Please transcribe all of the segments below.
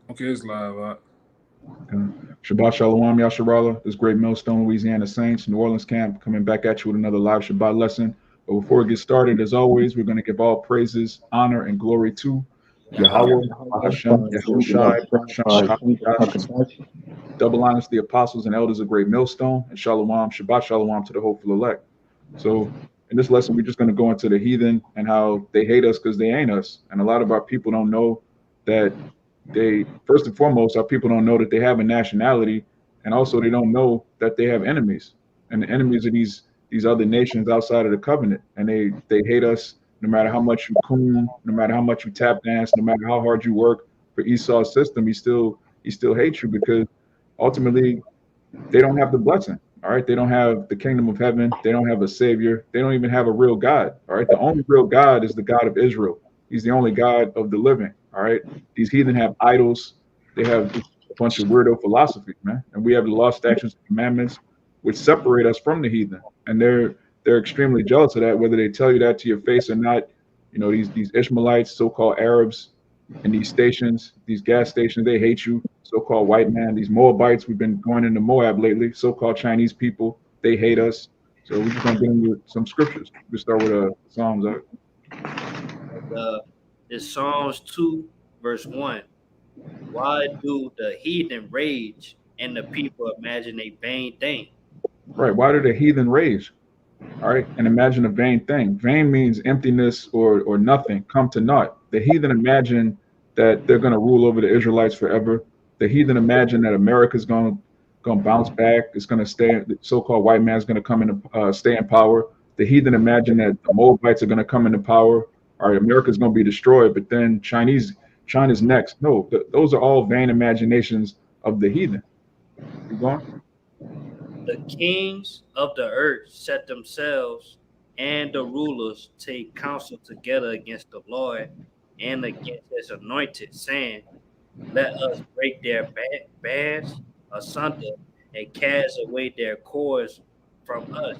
Okay, it's live. Okay. Shabbat Shalom, Yasharala. This great Millstone, Louisiana Saints, New Orleans camp, coming back at you with another live Shabbat lesson. But before we get started, as always, we're going to give all praises, honor, and glory to Yahweh, Hashem, Yahushai, Hashem, Yahweh, double honors the apostles and elders of Great Millstone, and Shalom, Shabbat Shalom to the hopeful elect. So, in this lesson, we're just going to go into the heathen and how they hate us because they ain't us. And a lot of our people don't know that they, first and foremost, our people don't know that they have a nationality, and also they don't know that they have enemies. And the enemies of these other nations outside of the covenant. And they hate us no matter how much you coon, no matter how much you tap dance, no matter how hard you work for Esau's system, he still hates you because ultimately they don't have the blessing. All right. They don't have the kingdom of heaven. They don't have a savior. They don't even have a real God. All right. The only real God is the God of Israel. He's the only God of the living. All right. These heathen have idols. They have just a bunch of weirdo philosophies, man. And we have the law, statutes, and commandments, which separate us from the heathen. And they're extremely jealous of that, whether they tell you that to your face or not. You know, these Ishmaelites, so-called Arabs, in these stations, these gas stations, they hate you, so-called white man. These Moabites, we've been going into Moab lately, so-called Chinese people, they hate us. So we're just gonna get into some scriptures. We start with Psalms. Uh, it's Psalms 2, verse 1. Why do the heathen rage and the people imagine a vain thing? Right. Why did the heathen rage? All right. And imagine a vain thing. Vain means emptiness or nothing, come to naught. The heathen imagine that they're gonna rule over the Israelites forever. The heathen imagine that America's gonna bounce back. It's gonna stay. The so-called white man's gonna come in stay in power. The heathen imagine that the Moabites are gonna come into power. All right, America's gonna be destroyed. But then China's next. No, those are all vain imaginations of the heathen. You going? The kings of the earth set themselves, and the rulers take counsel together against the Lord and against his anointed, saying, let us break their bands asunder and cast away their cords from us.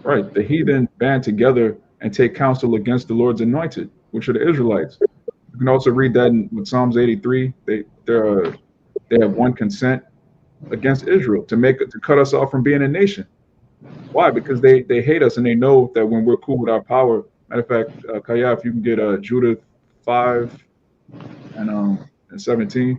Right. The heathen band together and take counsel against the Lord's anointed, which are the Israelites. You can also read that in Psalms 83. They have one consent against Israel to cut us off from being a nation. Why? Because they hate us and they know that when we're cool with our power. Matter of fact, Kaya, if you can get Judith 5 and 17,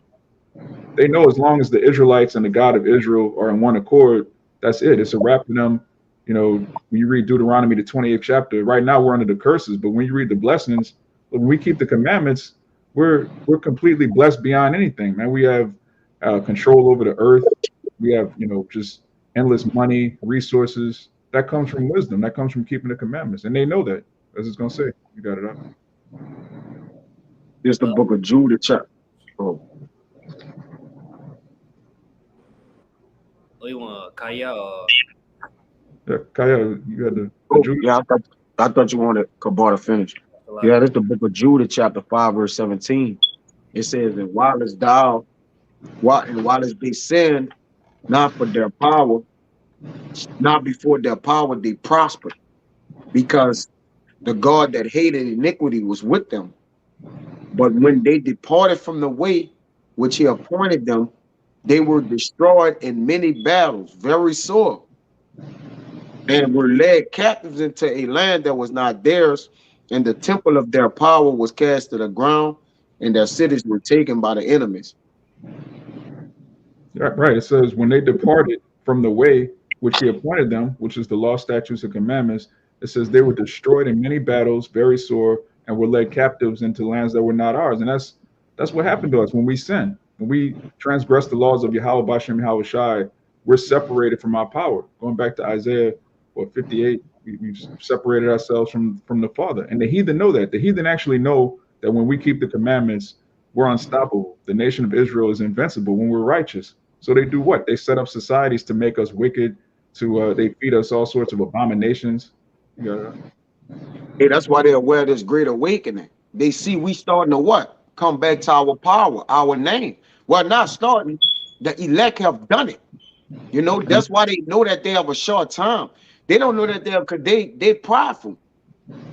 they know as long as the Israelites and the God of Israel are in one accord, that's it. It's a wrap for them. You know, when you read Deuteronomy, the 28th chapter, right now we're under the curses, but when you read the blessings, when we keep the commandments, we're completely blessed beyond anything, man. We have control over the earth. We have, just endless money, resources. That comes from wisdom. That comes from keeping the commandments, and they know that. As it's gonna say, you got it up. It's the Well, book of Judah, chapter. Oh, we want Kaya. Yeah, Kaya, you got the Judah. yeah, I thought you wanted Kabar to finish. Yeah, that's the book of Judah, chapter 5, verse 17. It says, and while as they sinned, not for their power, not before their power, they prospered, because the God that hated iniquity was with them. But when they departed from the way which he appointed them, they were destroyed in many battles, very sore, and were led captives into a land that was not theirs, and the temple of their power was cast to the ground, and their cities were taken by the enemies. Right. It says, when they departed from the way which he appointed them, which is the law, statutes, and commandments, it says they were destroyed in many battles, very sore, and were led captives into lands that were not ours. And that's what happened to us when we sin. When we transgress the laws of Yahweh Bashem Yahweh Shai, we're separated from our power. Going back to Isaiah 58, we've separated ourselves from the Father. And the heathen know that. The heathen actually know that when we keep the commandments, we're unstoppable. The nation of Israel is invincible when we're righteous. So they do what? They set up societies to make us wicked. They feed us all sorts of abominations. You gotta, Hey, that's why they're aware of this great awakening. They see we starting to what? Come back to our power, our name. Well, not starting. The elect have done it. That's why they know that they have a short time. They don't know that they prideful.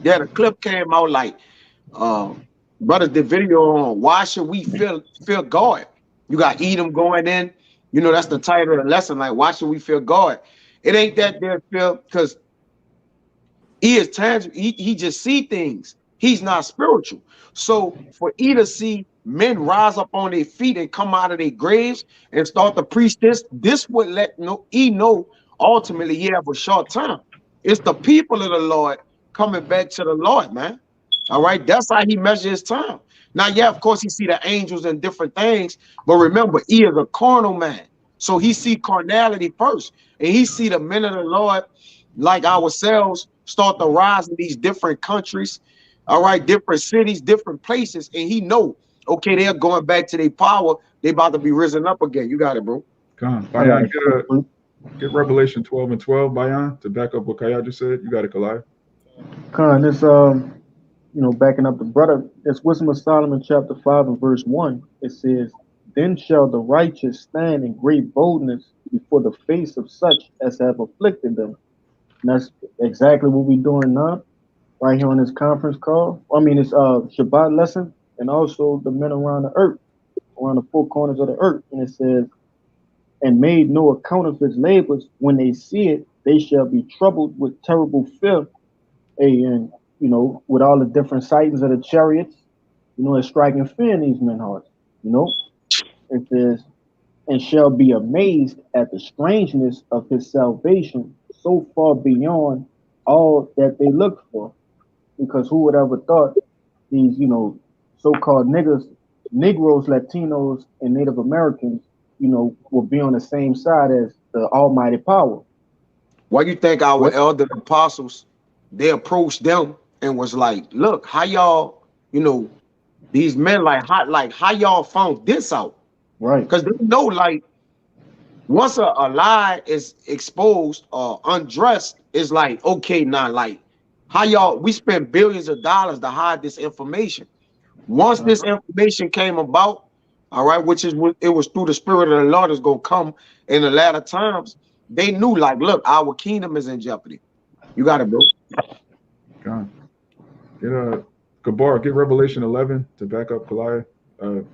Yeah, the clip came out like uh brothers did video on why should we fear God. You got Edom going in. You know, that's the title of the lesson. Like, why should we fear God? It ain't that they're fear because he is tangible. He just see things. He's not spiritual. So for E to see men rise up on their feet and come out of their graves and start to preach this would let E know ultimately he have a short time. It's the people of the Lord coming back to the Lord, man. All right, that's how he measures his time. Now, yeah, of course, he see the angels and different things, but remember, he is a carnal man, so he see carnality first, and he see the men of the Lord like ourselves start to rise in these different countries, all right, different cities, different places, and he know, okay, they're going back to their power. They about to be risen up again. You got it, bro. Come, I got Bayan, it. get Revelation 12 and 12, Bayan, to back up what Kaya just said. You got it, Kalai. Khan, it's backing up the brother. It's Wisdom of Solomon, chapter 5 and verse 1. It says, "Then shall the righteous stand in great boldness before the face of such as have afflicted them." And that's exactly what we're doing now, right here on this conference call. I mean, it's Shabbat lesson, and also the men around the earth, around the four corners of the earth. And it says, "And made no account of his labors. When they see it, they shall be troubled with terrible fear." And with all the different sightings of the chariots, it's striking fear in these men's hearts. It says, "And shall be amazed at the strangeness of his salvation, so far beyond all that they looked for." Because who would ever thought these, so-called Negroes, Latinos, and Native Americans, will be on the same side as the Almighty Power? Why you think our What? elder apostles, they approached them and was like, look, how y'all, these men how y'all found this out? Right. Because they know, like, once a lie is exposed or undressed, it's like, okay, now, like, how y'all, we spent billions of dollars to hide this information. Once this information came about, all right, which is what it was through the spirit of the Lord is gonna come in the latter times, they knew, like, look, our kingdom is in jeopardy. You got it, bro. Come. Get Gabar, get Revelation 11 to back up Kalai.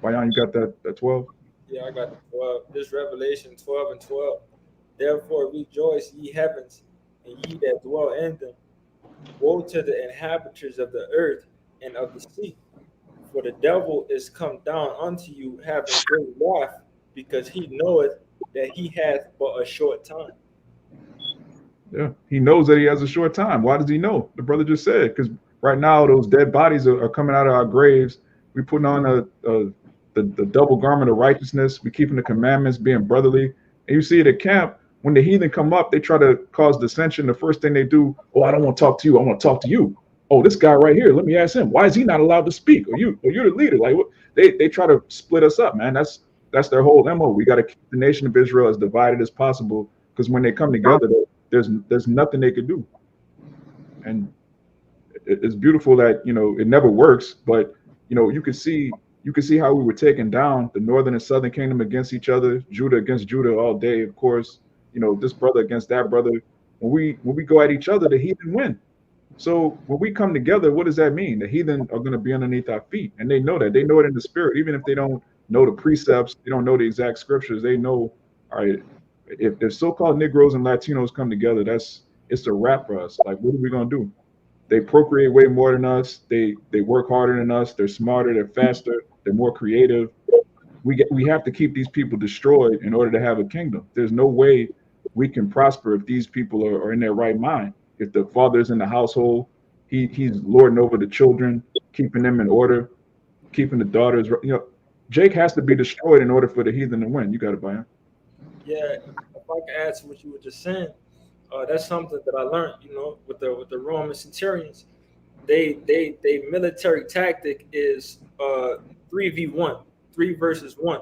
Bayan, you got that 12? Yeah, I got the 12. This Revelation 12 and 12. Therefore rejoice, ye heavens, and ye that dwell in them. Woe to the inhabitants of the earth and of the sea. For the devil is come down unto you, having great wrath, because he knoweth that he hath but a short time. Yeah, he knows that he has a short time. Why does he know? The brother just said, because right now those dead bodies are coming out of our graves. We putting on the double garment of righteousness. We keeping the commandments, being brotherly. And you see it at camp, when the heathen come up, they try to cause dissension. The first thing they do, oh, I don't want to talk to you. I want to talk to you. Oh, this guy right here, let me ask him. Why is he not allowed to speak? Or you're the leader. Like, what? They try to split us up, man. That's their whole MO. We got to keep the nation of Israel as divided as possible, because when they come together, there's nothing they could do. And it's beautiful that it never works, but you can see how we were taking down the northern and southern kingdom against each other, Judah against Judah all day, of course, this brother against that brother. When we go at each other, the heathen win. So when we come together, what does that mean? The heathen are going to be underneath our feet, and they know that. They know it in the spirit, even if they don't know the precepts, they don't know the exact scriptures. They know, all right, if so-called Negroes and Latinos come together, it's a wrap for us. Like, what are we going to do? They procreate way more than us. They work harder than us. They're smarter. They're faster. They're more creative. We have to keep these people destroyed in order to have a kingdom. There's no way we can prosper if these people are in their right mind. If the father's in the household, he's lording over the children, keeping them in order, keeping the daughters. Jake has to be destroyed in order for the heathen to win. You got it, Bayan. Yeah, if I can add to what you were just saying, that's something that I learned, with the Roman centurions. They military tactic is 3v1, 3 versus 1.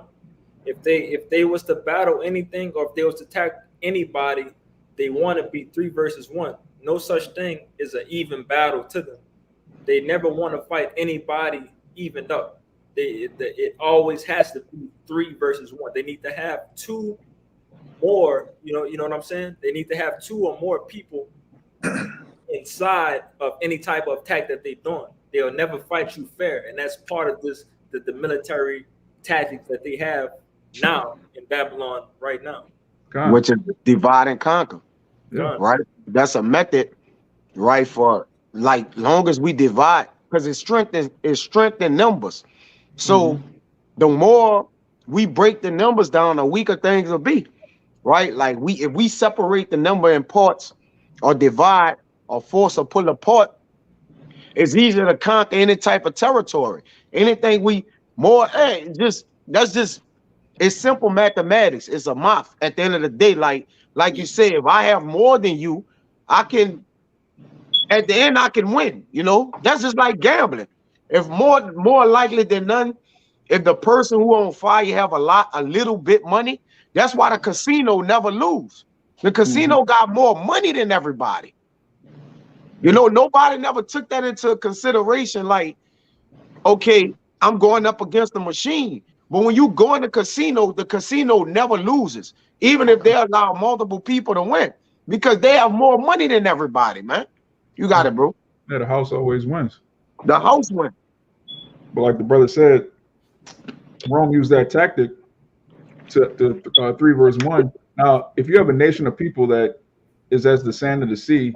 If they was to battle anything, or if they was to attack anybody, they want to be 3 versus 1. No such thing as an even battle to them. They never want to fight anybody evened up. It always has to be 3 versus 1. They need to have two more, you know what I'm saying? They need to have two or more people inside of any type of attack that they're doing. they'll never fight you fair, and that's part of this the military tactics that they have now in Babylon right now. God, which is divide and conquer, yeah, God. right? That's a method, right? For like long as we divide, because it's strength in numbers. So the more we break the numbers down, the weaker things will be, right? Like if we separate the number in parts or divide or force or pull apart, it's easier to conquer any type of territory. Anything we more, hey, just that's just it's simple mathematics. It's a math at the end of the day. Like you said, if I have more than you, I can at the end I can win. You know, that's just like gambling. If more likely than none, if the person who on fire have a little bit money, that's why the casino never lose. The casino got more money than everybody. You know, nobody never took that into consideration. Like, okay, I'm going up against the machine. But when you go in the casino never loses, even if they allow multiple people to win, because they have more money than everybody, man. You got it, bro. yeah, the house always wins. The house win. But like the brother said, Rome used that tactic to 3 verse 1. Now, if you have a nation of people that is as the sand of the sea,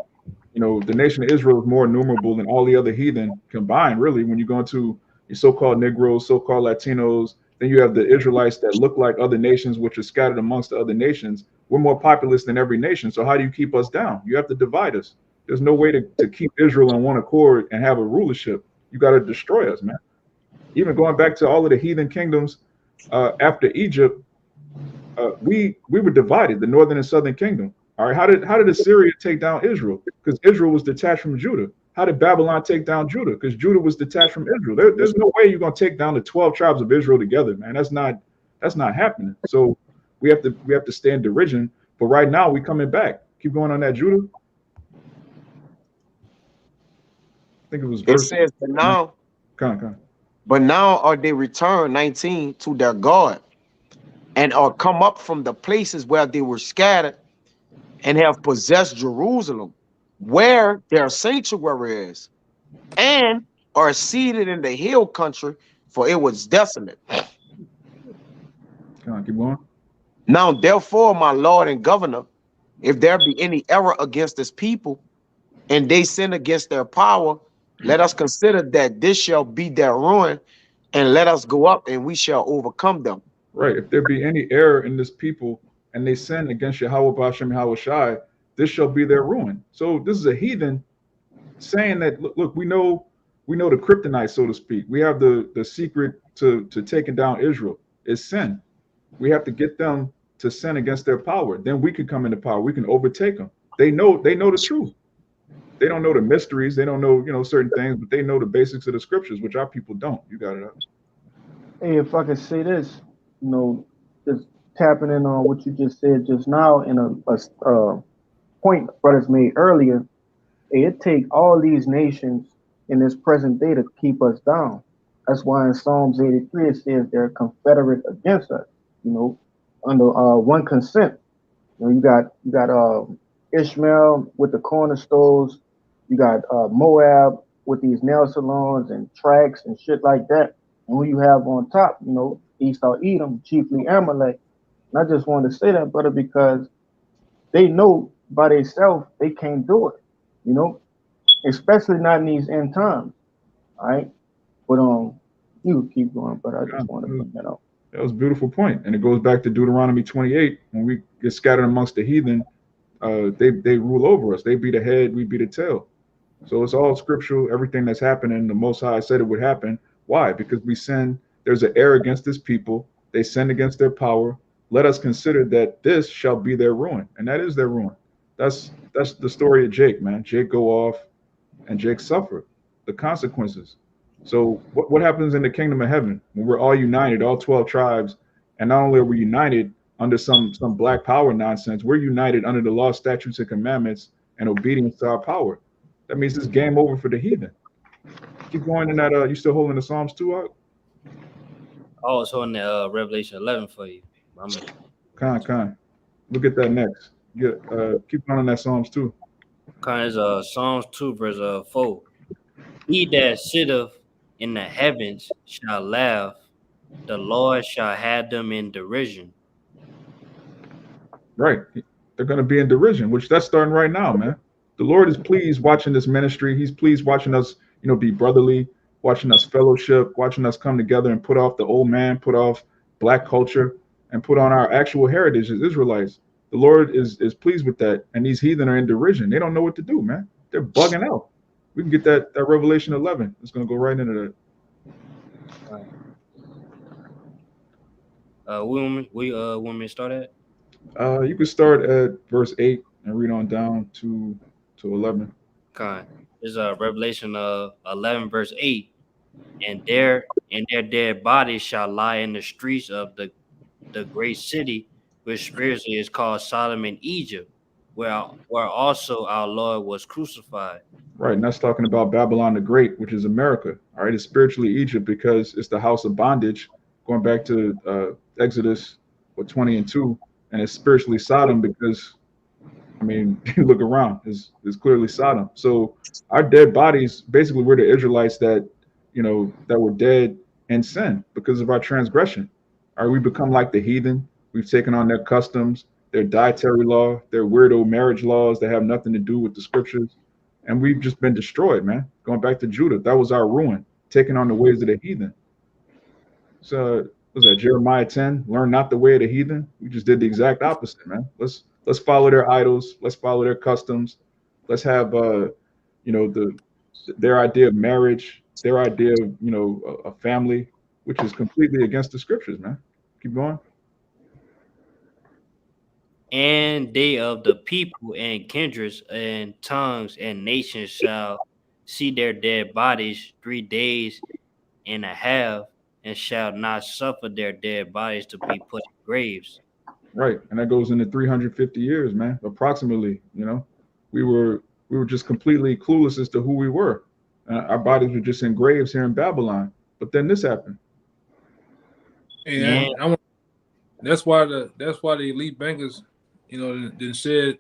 you know, the nation of Israel is more innumerable than all the other heathen combined, really. When you go into your so-called Negroes, so-called Latinos, then you have the Israelites that look like other nations, which are scattered amongst the other nations. We're more populous than every nation. So how do you keep us down? You have to divide us. There's no way to keep Israel on one accord and have a rulership. You got to destroy us, man. Even going back to all of the heathen kingdoms after Egypt, we were divided, the northern and southern kingdom. All right, how did Assyria take down Israel? Because Israel was detached from Judah. How did Babylon take down Judah? Because Judah was detached from Israel. There's no way you're gonna take down the 12 tribes of Israel together, man. That's not happening. So we have to stay in derision. But right now we coming back. Keep going on that Judah. I think it was It verse. says, Come. but now are they returned 19 to their God and are come up from the places where they were scattered and have possessed Jerusalem, where their sanctuary is, and are seated in the hill country, for it was desolate. Come on, keep going. Now, therefore, my Lord and Governor, if there be any error against this people, and they sin against their power, let us consider that this shall be their ruin, and let us go up, and we shall overcome them. Right. If there be any error in this people and they sin against Yahweh Bashem Yahweh Shai, this shall be their ruin. So this is a heathen saying that look, we know the kryptonite, so to speak. We have the secret to taking down Israel is sin. We have to get them to sin against their power. Then we can come into power. We can overtake them. They know the truth. They don't know the mysteries. They don't know, certain things, but they know the basics of the scriptures, which our people don't. You got it up. Hey, if I could say this, just tapping in on what you just said just now in a point brothers made earlier, hey, it take all these nations in this present day to keep us down. That's why in Psalms 83 it says they're confederate against us, under one consent. You got Ishmael with the cornerstones, you got Moab with these nail salons and tracks and shit like that. And who you have on top, Esau, Edom, chiefly Amalek. And I just wanted to say that, brother, because they know by themselves they can't do it, especially not in these end times. All right. But you keep going, but I just want to bring that up. That was a beautiful point. And it goes back to Deuteronomy 28. When we get scattered amongst the heathen, they rule over us. They be the head, we be the tail. So it's all scriptural. Everything that's happening, the Most High said it would happen. Why? Because we sin. There's an error against this people. They sin against their power. Let us consider that this shall be their ruin. And that is their ruin. That's the story of Jake, man. Jake go off and Jake suffer the consequences. So what happens in the kingdom of heaven when we're all united, all 12 tribes, and not only are we united under some black power nonsense, we're united under the law, statutes, and commandments and obedience to our power. That means it's game over for the heathen. Keep going in that. You still holding the Psalms 2 out? Oh, it's on the Revelation 11 for you. Con. Look at that next. Keep going on that Psalms 2. Con is Psalms 2 verse 4. He that sitteth in the heavens shall laugh, the Lord shall have them in derision. Right. They're going to be in derision, which that's starting right now, man. The Lord is pleased watching this ministry. He's pleased watching us, be brotherly, watching us fellowship, watching us come together and put off the old man, put off black culture, and put on our actual heritage as Israelites. The Lord is pleased with that, and these heathen are in derision. They don't know what to do, man. They're bugging out. We can get that Revelation 11. It's going to go right into that. We want me to start at? You can start at verse 8 and read on down to 11. Con. This is Revelation 11 verse 8. And their dead bodies shall lie in the streets of the great city, which spiritually is called Sodom and Egypt, where also our Lord was crucified. Right, and that's talking about Babylon the Great, which is America. All right, it's spiritually Egypt because it's the house of bondage, going back to Exodus 20 and 2, and it's spiritually Sodom because, I mean, look around, it's clearly Sodom. So our dead bodies, basically, we're the Israelites that, that were dead in sin because of our transgression. All right, we become like the heathen. We've taken on their customs, their dietary law, their weirdo marriage laws that have nothing to do with the scriptures. And we've just been destroyed, man. Going back to Judah, that was our ruin, taking on the ways of the heathen. So was that Jeremiah 10? Learn not the way of the heathen. We just did the exact opposite, man. Let's follow their idols. Let's follow their customs. Let's have their idea of marriage, their idea of a family, which is completely against the scriptures, man. Keep going. And they of the people and kindreds and tongues and nations shall see their dead bodies 3 days and a half, and shall not suffer their dead bodies to be put in graves. Right, and that goes into 350 years, man, approximately. We were just completely clueless as to who we were. Our bodies were just in graves here in Babylon. But then this happened. And that's why the elite bankers, then said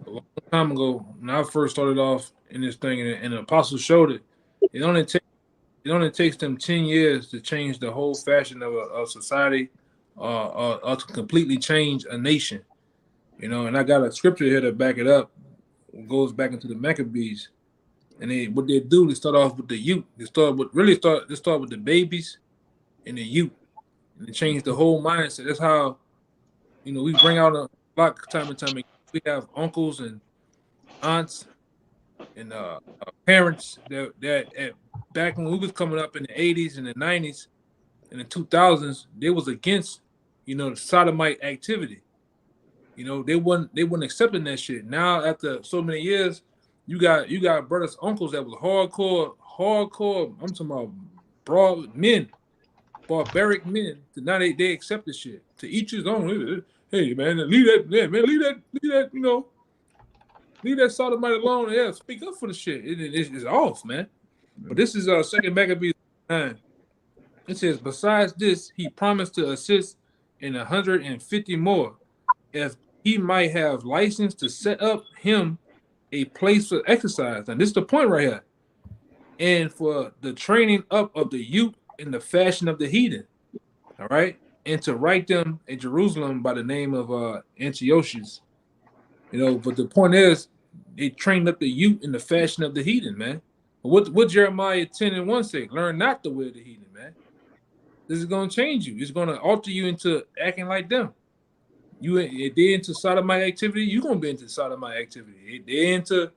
a long time ago when I first started off in this thing, and the apostles showed it. It only takes them 10 years to change the whole fashion of society, or to completely change a nation. And I got a scripture here to back it up. It goes back into the Maccabees, and what they do, they start off with the youth. They start with the babies and the youth, and they change the whole mindset. That's how we bring out a lot time and time again. We have uncles and aunts and parents that back when we was coming up in the 80s and the 90s and the 2000s, they was against the sodomite activity. They wasn't accepting that shit. Now after so many years, you got brothers, uncles that was hardcore. I'm talking about broad men, barbaric men. Now they accept the shit. To each his own. Hey man, leave that, leave that sodomite alone. Yeah, speak up for the shit. It's off, man. But this is Second Maccabees 9. It says, besides this, he promised to assist in 150 more, if he might have license to set up him a place for exercise. And this is the point right here. And for the training up of the youth in the fashion of the heathen. All right. And to write them in Jerusalem by the name of Antiochus. But the point is, they trained up the youth in the fashion of the heathen, man. What Jeremiah 10 and 1 say? Learn not the way of the heathen, man. This is going to change you. It's going to alter you into acting like them. If they're into sodomite activity, you're going to be into sodomite activity. If they're into,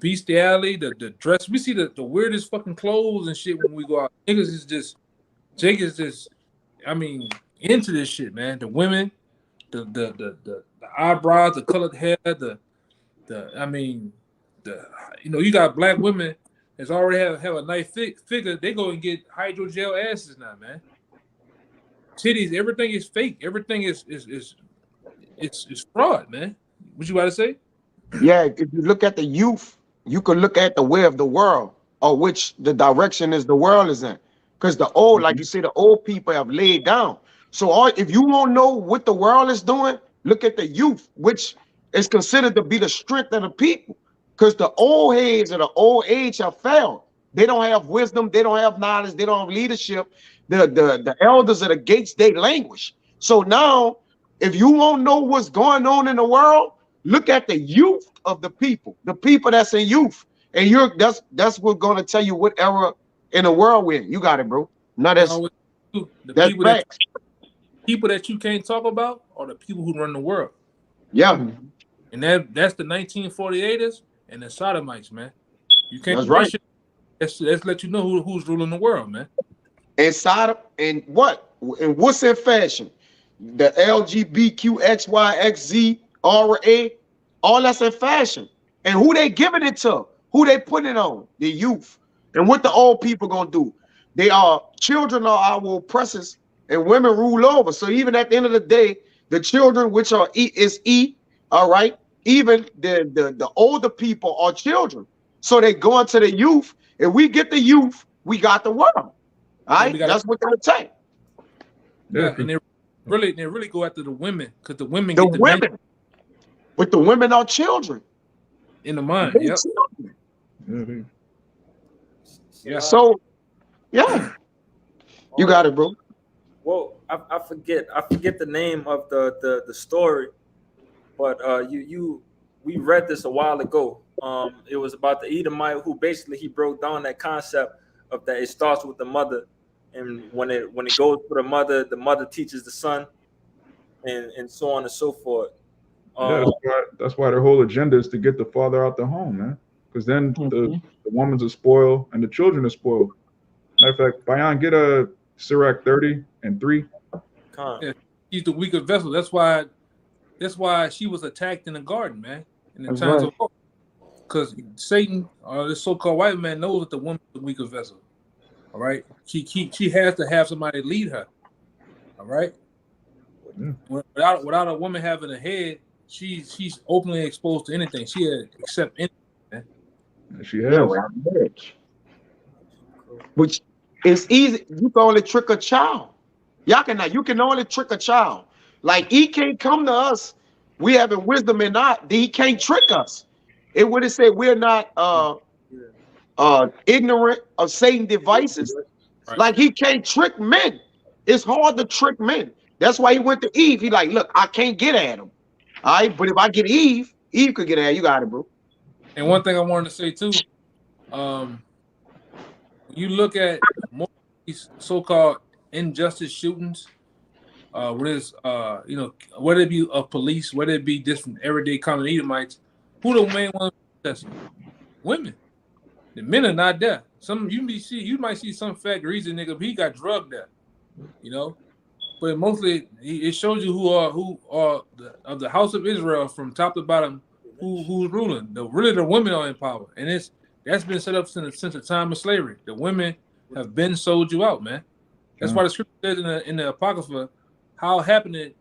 bestiality, the dress. We see the weirdest fucking clothes and shit when we go out. Niggas is just, Jake is just, into this shit, man. The women, the eyebrows, the colored hair, you got black women that's already have a nice figure. They go and get hydrogel asses now, man. Titties, everything is fake. Everything is fraud, man. What you about to say? Yeah, if you look at the youth, you could look at the way of the world, or which the direction is the world is in. Because the old, like you say, the old people have laid down. So if you won't know what the world is doing, look at the youth, which is considered to be the strength of the people. Because the old heads of the old age have failed. They don't have wisdom. They don't have knowledge. They don't have leadership. The elders of the gates, they languish. So now, if you won't know what's going on in the world, look at the youth of the people that's in youth. And that's what's going to tell you what era in the world we're in. You got it, bro. No, that's people that you can't talk about are the people who run the world. Yeah. And that's the 1948ers and the Sodomites, man. You can't. That's right. Let's let you know who's ruling the world, man. And Sodom and what's in fashion? The LGBTQXYXZ RA, all that's in fashion. And who they giving it to? Who they putting it on? The youth. And what the old people gonna do? They are children are our oppressors, and women rule over. So even at the end of the day, the children, which are all right. Even the older people are children. So they go into the youth. If we get the youth, we got the world. All right, that's what they're saying. Yeah, and they really go after the women because the women get the women. But the women are children in the mind. Yep. Yeah. So, yeah, you got it, bro. Well, I forget the name of the story, but we read this a while ago. It was about the Edomite who basically he broke down that concept of that it starts with the mother, and when it goes for the mother teaches the son, and so on and so forth. That's why their whole agenda is to get the father out the home, man. Because then the woman's a spoil and the children are spoiled. Matter of fact, Bayan, get a Sirach 30:3. Yeah, he's the weaker vessel. That's why she was attacked in the garden, man. In the times of war. Because Satan, or this so-called white man, knows that the woman is the weaker vessel. All right, she has to have somebody lead her. All right, without a woman having a head, she's openly exposed to anything. She had accept anything. Man. She has. Which is easy. You can only trick a child. You can only trick a child. Like he can't come to us. We having wisdom in not. He can't trick us. It would have said we're not ignorant of Satan's devices. Right. Like he can't trick men. It's hard to trick men. That's why he went to Eve. He like, look, I can't get at him. All right, but if I get Eve could get at you. Got it, bro. And one thing I wanted to say too, you look at more of these so-called injustice shootings, whether it be of police, whether it be just from everyday common Edomites, who the main ones protesting? Women. The men are not there. You might see some fat greasy nigga, but he got drugged there, But mostly it shows you who are of the house of Israel from top to bottom, who's ruling. The women are in power, and that's been set up since the time of slavery. The women have been sold you out, man. That's why the scripture says in the Apocrypha, how happened it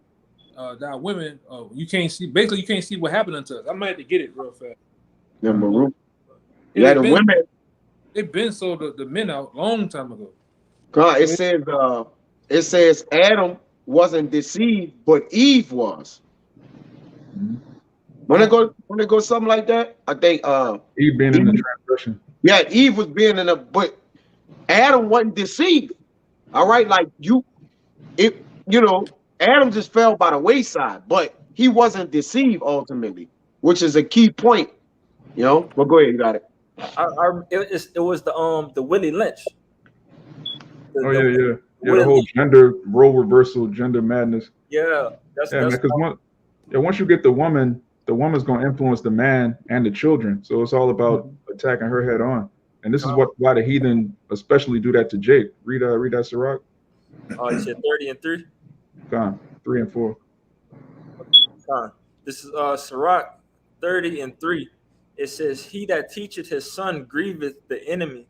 that women you can't see what happened unto us. I might have to get it real fast. The women. They've been sold the men out a long time ago. God, it says Adam wasn't deceived, but Eve was. When it goes something like that, I think Eve being in the transgression. Yeah, Eve was being but Adam wasn't deceived. All right, like Adam just fell by the wayside, but he wasn't deceived ultimately, which is a key point. But go ahead, you got it. It was the Willie Lynch. The whole gender role reversal, gender madness. Yeah, because once you get the woman's going to influence the man and the children. So it's all about attacking her head on. And this is why the heathen especially do that to Jake. Read that Sirach. Oh, you said 30:3. Gone 3 and 4. This is Sirach 30:3. It says, "He that teacheth his son grieveth the enemy,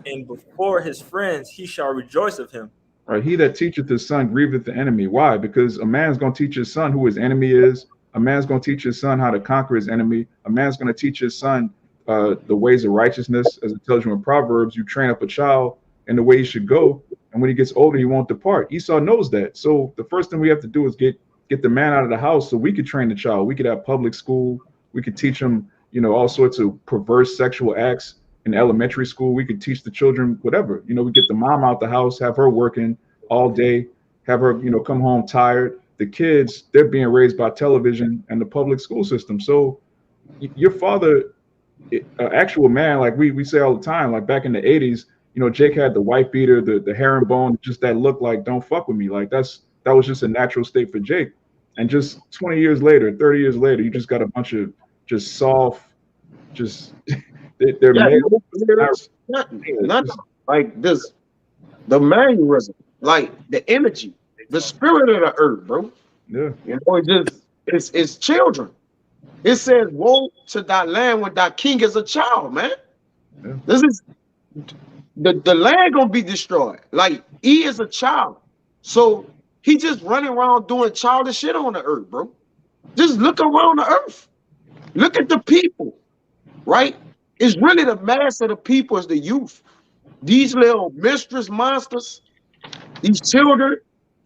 and before his friends he shall rejoice of him." All right, he that teacheth his son grieveth the enemy. Why? Because a man's going to teach his son who his enemy is. A man's going to teach his son how to conquer his enemy. A man's going to teach his son the ways of righteousness. As it tells you in Proverbs, you train up a child in the way he should go, and when he gets older, he won't depart. Esau knows that. So the first thing we have to do is get the man out of the house so we could train the child. We could have public school. We could teach him, all sorts of perverse sexual acts in elementary school. We could teach the children whatever. We get the mom out the house, have her working all day, have her, come home tired. The kids, they're being raised by television and the public school system. So your father, actual man, like we say all the time, like back in the 80s, Jake had the white beater, the herringbone, just that look like don't fuck with me. Like that was just a natural state for Jake. And just 20 years later, 30 years later, you just got a bunch of just soft, just they're Yeah, made nothing like this. The mannerism, like the energy, the spirit of the earth, bro. Yeah. It's children. It says, "Woe to thy land when thy king is a child," man. Yeah. This is the land gonna be destroyed. Like he is a child, so he just running around doing childish shit on the earth, bro. Just look around the earth. Look at the people, right? It's really the mass of the people is the youth. These little mistress monsters, these children,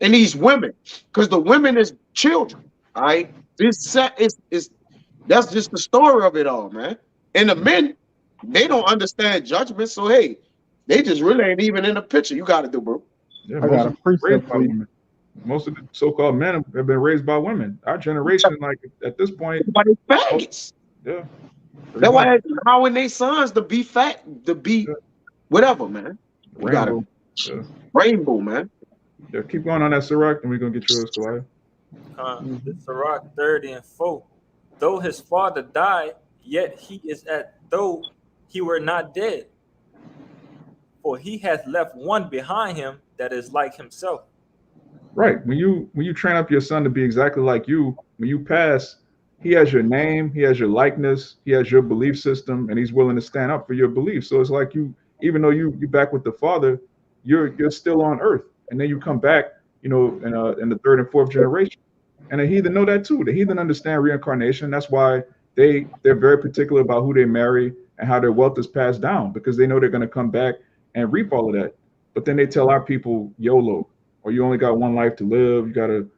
and these women, because the women is children. All right, this set is that's just the story of it all, man. And the men, they don't understand judgment, so hey, they just really ain't even in the picture. You got to do, bro. Yeah, I got a precept for you. women. Most of the so-called men have been raised by women. Our generation, like at this point, Everybody faggots. yeah. That's why allowing their sons to be fat, to be whatever, man. You got Rainbow. to rainbow, man. Yeah, keep going on that Sirach, and we're gonna get yours, Goliath. Sirach 30 and 4. Though his father died, yet he is at though he were not dead. For he hath left one behind him that is like himself. Right. When you train up your son to be exactly like you, when you pass, he has your name, he has your likeness, he has your belief system, and he's willing to stand up for your beliefs. So it's like even though you back with the father, you're still on earth, and then you come back, in the third and fourth generation. And the heathen know that too. The heathen understand reincarnation. That's why they're very particular about who they marry and how their wealth is passed down, because they know they're going to come back and reap all of that. But then they tell our people YOLO, or you only got one life to live. You got to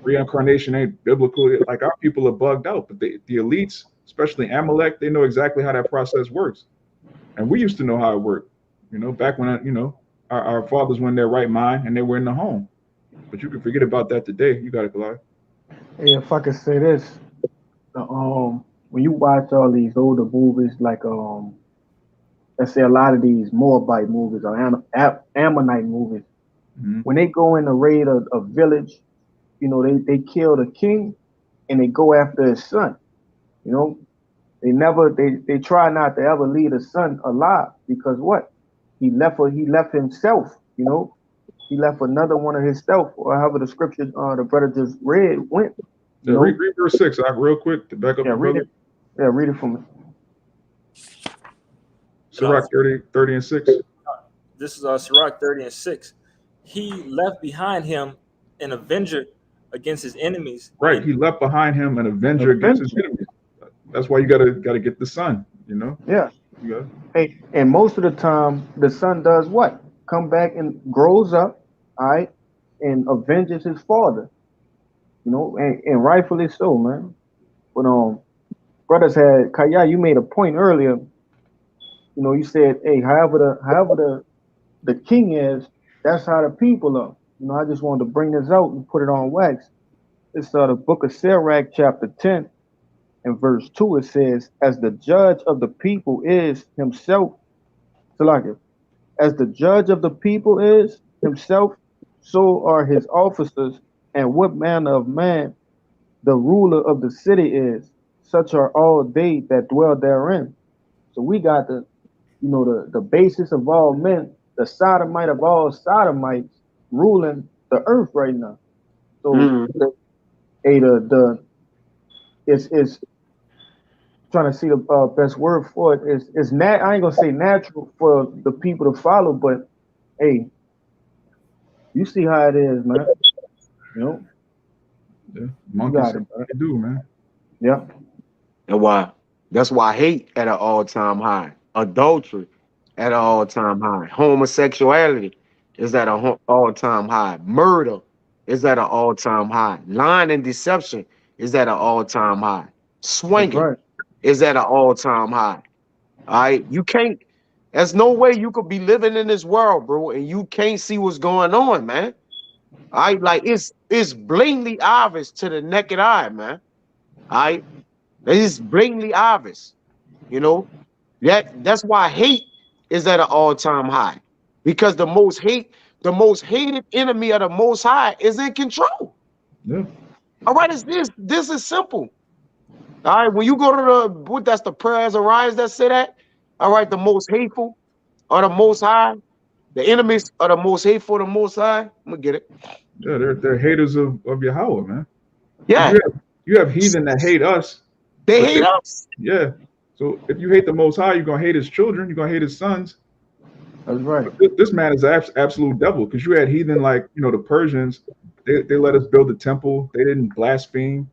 reincarnation ain't biblical. Like our people are bugged out. But the elites, especially Amalek, they know exactly how that process works. And we used to know how it worked. Back when our fathers were in their right mind and they were in the home. But you can forget about that today. You got it, Goliath. Hey, if I could say this, when you watch all these older movies, like let's say a lot of these Moabite movies or Ammonite movies, when they go in to raid a village, they kill the king and they go after his son. They try not to ever leave a son alive, because what? He left himself, he left another one of himself, or however the scripture the brother just read went. Yeah, read verse 6 real quick to back up the brother. Yeah, read it for me. Sirach 30 and 6. This is Sirach 30 and 6. He left behind him an avenger against his enemies. Right, he left behind him an avenger against his enemies. That's why you gotta get the son, Yeah. Yeah. Hey, and most of the time, the son does what? Come back and grows up, all right, and avenges his father. And rightfully so, man. But brothers had Kaya, you made a point earlier. You said, hey, however the king is, that's how the people are. I just wanted to bring this out and put it on wax. It's the book of Sirach, chapter 10, and verse 2. It says, as the judge of the people is himself, as the judge of the people is himself, so are his officers, and what manner of man the ruler of the city is, such are all they that dwell therein. So we got the basis of all men, the sodomite of all sodomites, ruling the earth right now. So it's trying to see the best word for it is I ain't gonna say natural for the people to follow, but hey, you see how it is, man. Yeah, monkeys do, man. Yeah. And that's why hate at an all-time high, adultery at an all-time high, homosexuality is at an all-time high, murder is at an all-time high, lying and deception is at an all-time high, swinging right. is at an all-time high. All right, you can't. There's no way you could be living in this world, bro, and you can't see what's going on, man. All right, like it's blatantly obvious to the naked eye, man. All right, it's blatantly obvious. You know that's why hate is at an all-time high because the most hated enemy of the Most High is in control. Yeah. All right, it's this is simple. All right, when you go to that's the prayer Azariah that say that. All right, the most hateful or the Most High, the enemies are the most hateful, the Most High. I'm gonna get it. Yeah, they're haters of Yahweh, man. Yeah, You have heathen that hate us, they but hate us. yeah. So if you hate the Most High, you're gonna hate his children. You're gonna hate his sons. That's right. This man is an absolute devil because you had heathen like the Persians. They let us build the temple. They didn't blaspheme.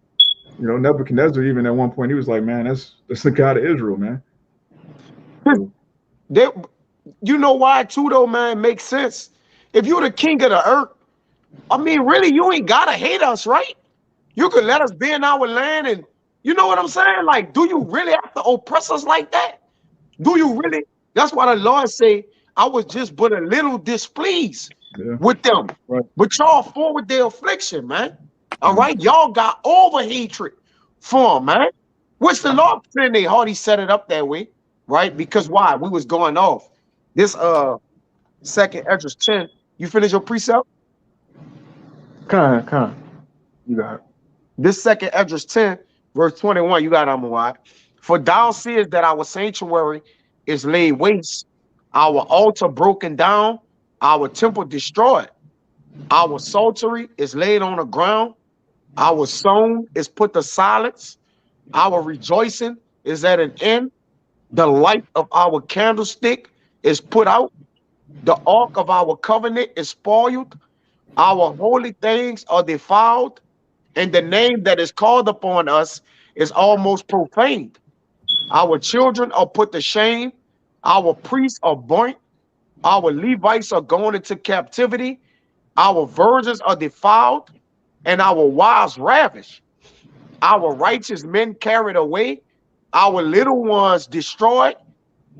Nebuchadnezzar even at one point he was like, man, that's the God of Israel, man. So, They, you know why too though, man? Makes sense. If you're the king of the earth, I mean, really, you ain't gotta hate us, right? You could let us be in our land, and you know what I'm saying? Like, do you really have to oppress us like that? Do you really? That's why the Lord say, I was just but a little displeased yeah. with them. Right. But y'all forward their affliction, man. All Mhm. right, y'all got over hatred for them, man. Which the Lord put in their heart, he set it up that way, right? Because why? We was going off. This second Esdras 10. You finish your precept? Con. You got it. This second Esdras 10, verse 21. You got Amawad. For thou seest that our sanctuary is laid waste, our altar broken down, our temple destroyed, our psaltery is laid on the ground, our song is put to silence, our rejoicing is at an end, the light of our candlestick is put out, the ark of our covenant is spoiled, our holy things are defiled, and the name that is called upon us is almost profaned. Our children are put to shame, our priests are burnt, our Levites are going into captivity, our virgins are defiled, and our wives ravished. Our righteous men carried away, our little ones destroyed,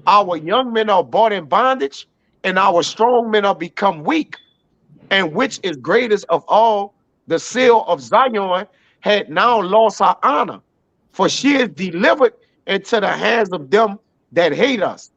our young men are bought in bondage, and our strong men are become weak. And which is greatest of all, the seal of Zion had now lost her honor, for she is delivered into the hands of them that hate us.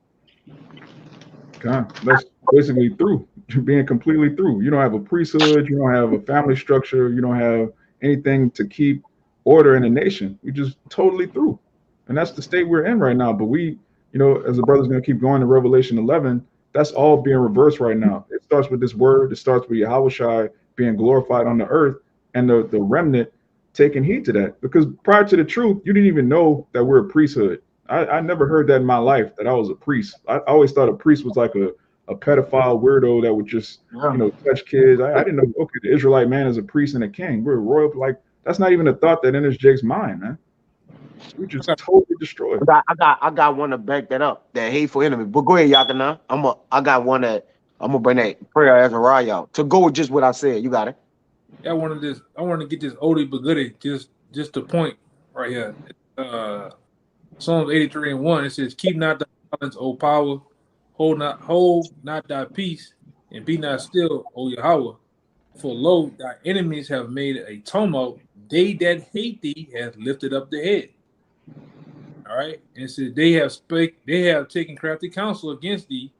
That's basically through. Being completely through. You don't have a priesthood. You don't have a family structure. You don't have anything to keep order in the nation. We just totally through, and that's the state we're in right now. But as the brother's going to keep going to Revelation 11, that's all being reversed right now. It starts with this word. It starts with Yahweh Shai being glorified on the earth, and the remnant taking heed to that. Because prior to the truth, you didn't even know that we're a priesthood. I never heard that in my life, that I was a priest. I always thought a priest was like a pedophile weirdo that would just touch kids. I didn't know, okay, the Israelite man is a priest and a king. We're royal. Like, that's not even a thought that enters Jake's mind, man. We just totally destroyed. I got one to back that up, that hateful enemy. But go ahead, Yakana. I got one that I'm gonna bring that prayer Azariah out to go with just what I said. You got it. Yeah, I wanted to get this oldie but goodie, just the point right here. Psalms 83:1. It says, "Keep not thy silence, O power, hold not thy peace, and be not still, O Yahweh. For lo, thy enemies have made a tumult; they that hate thee have lifted up the head." All right, and it says they have taken crafty counsel against thee,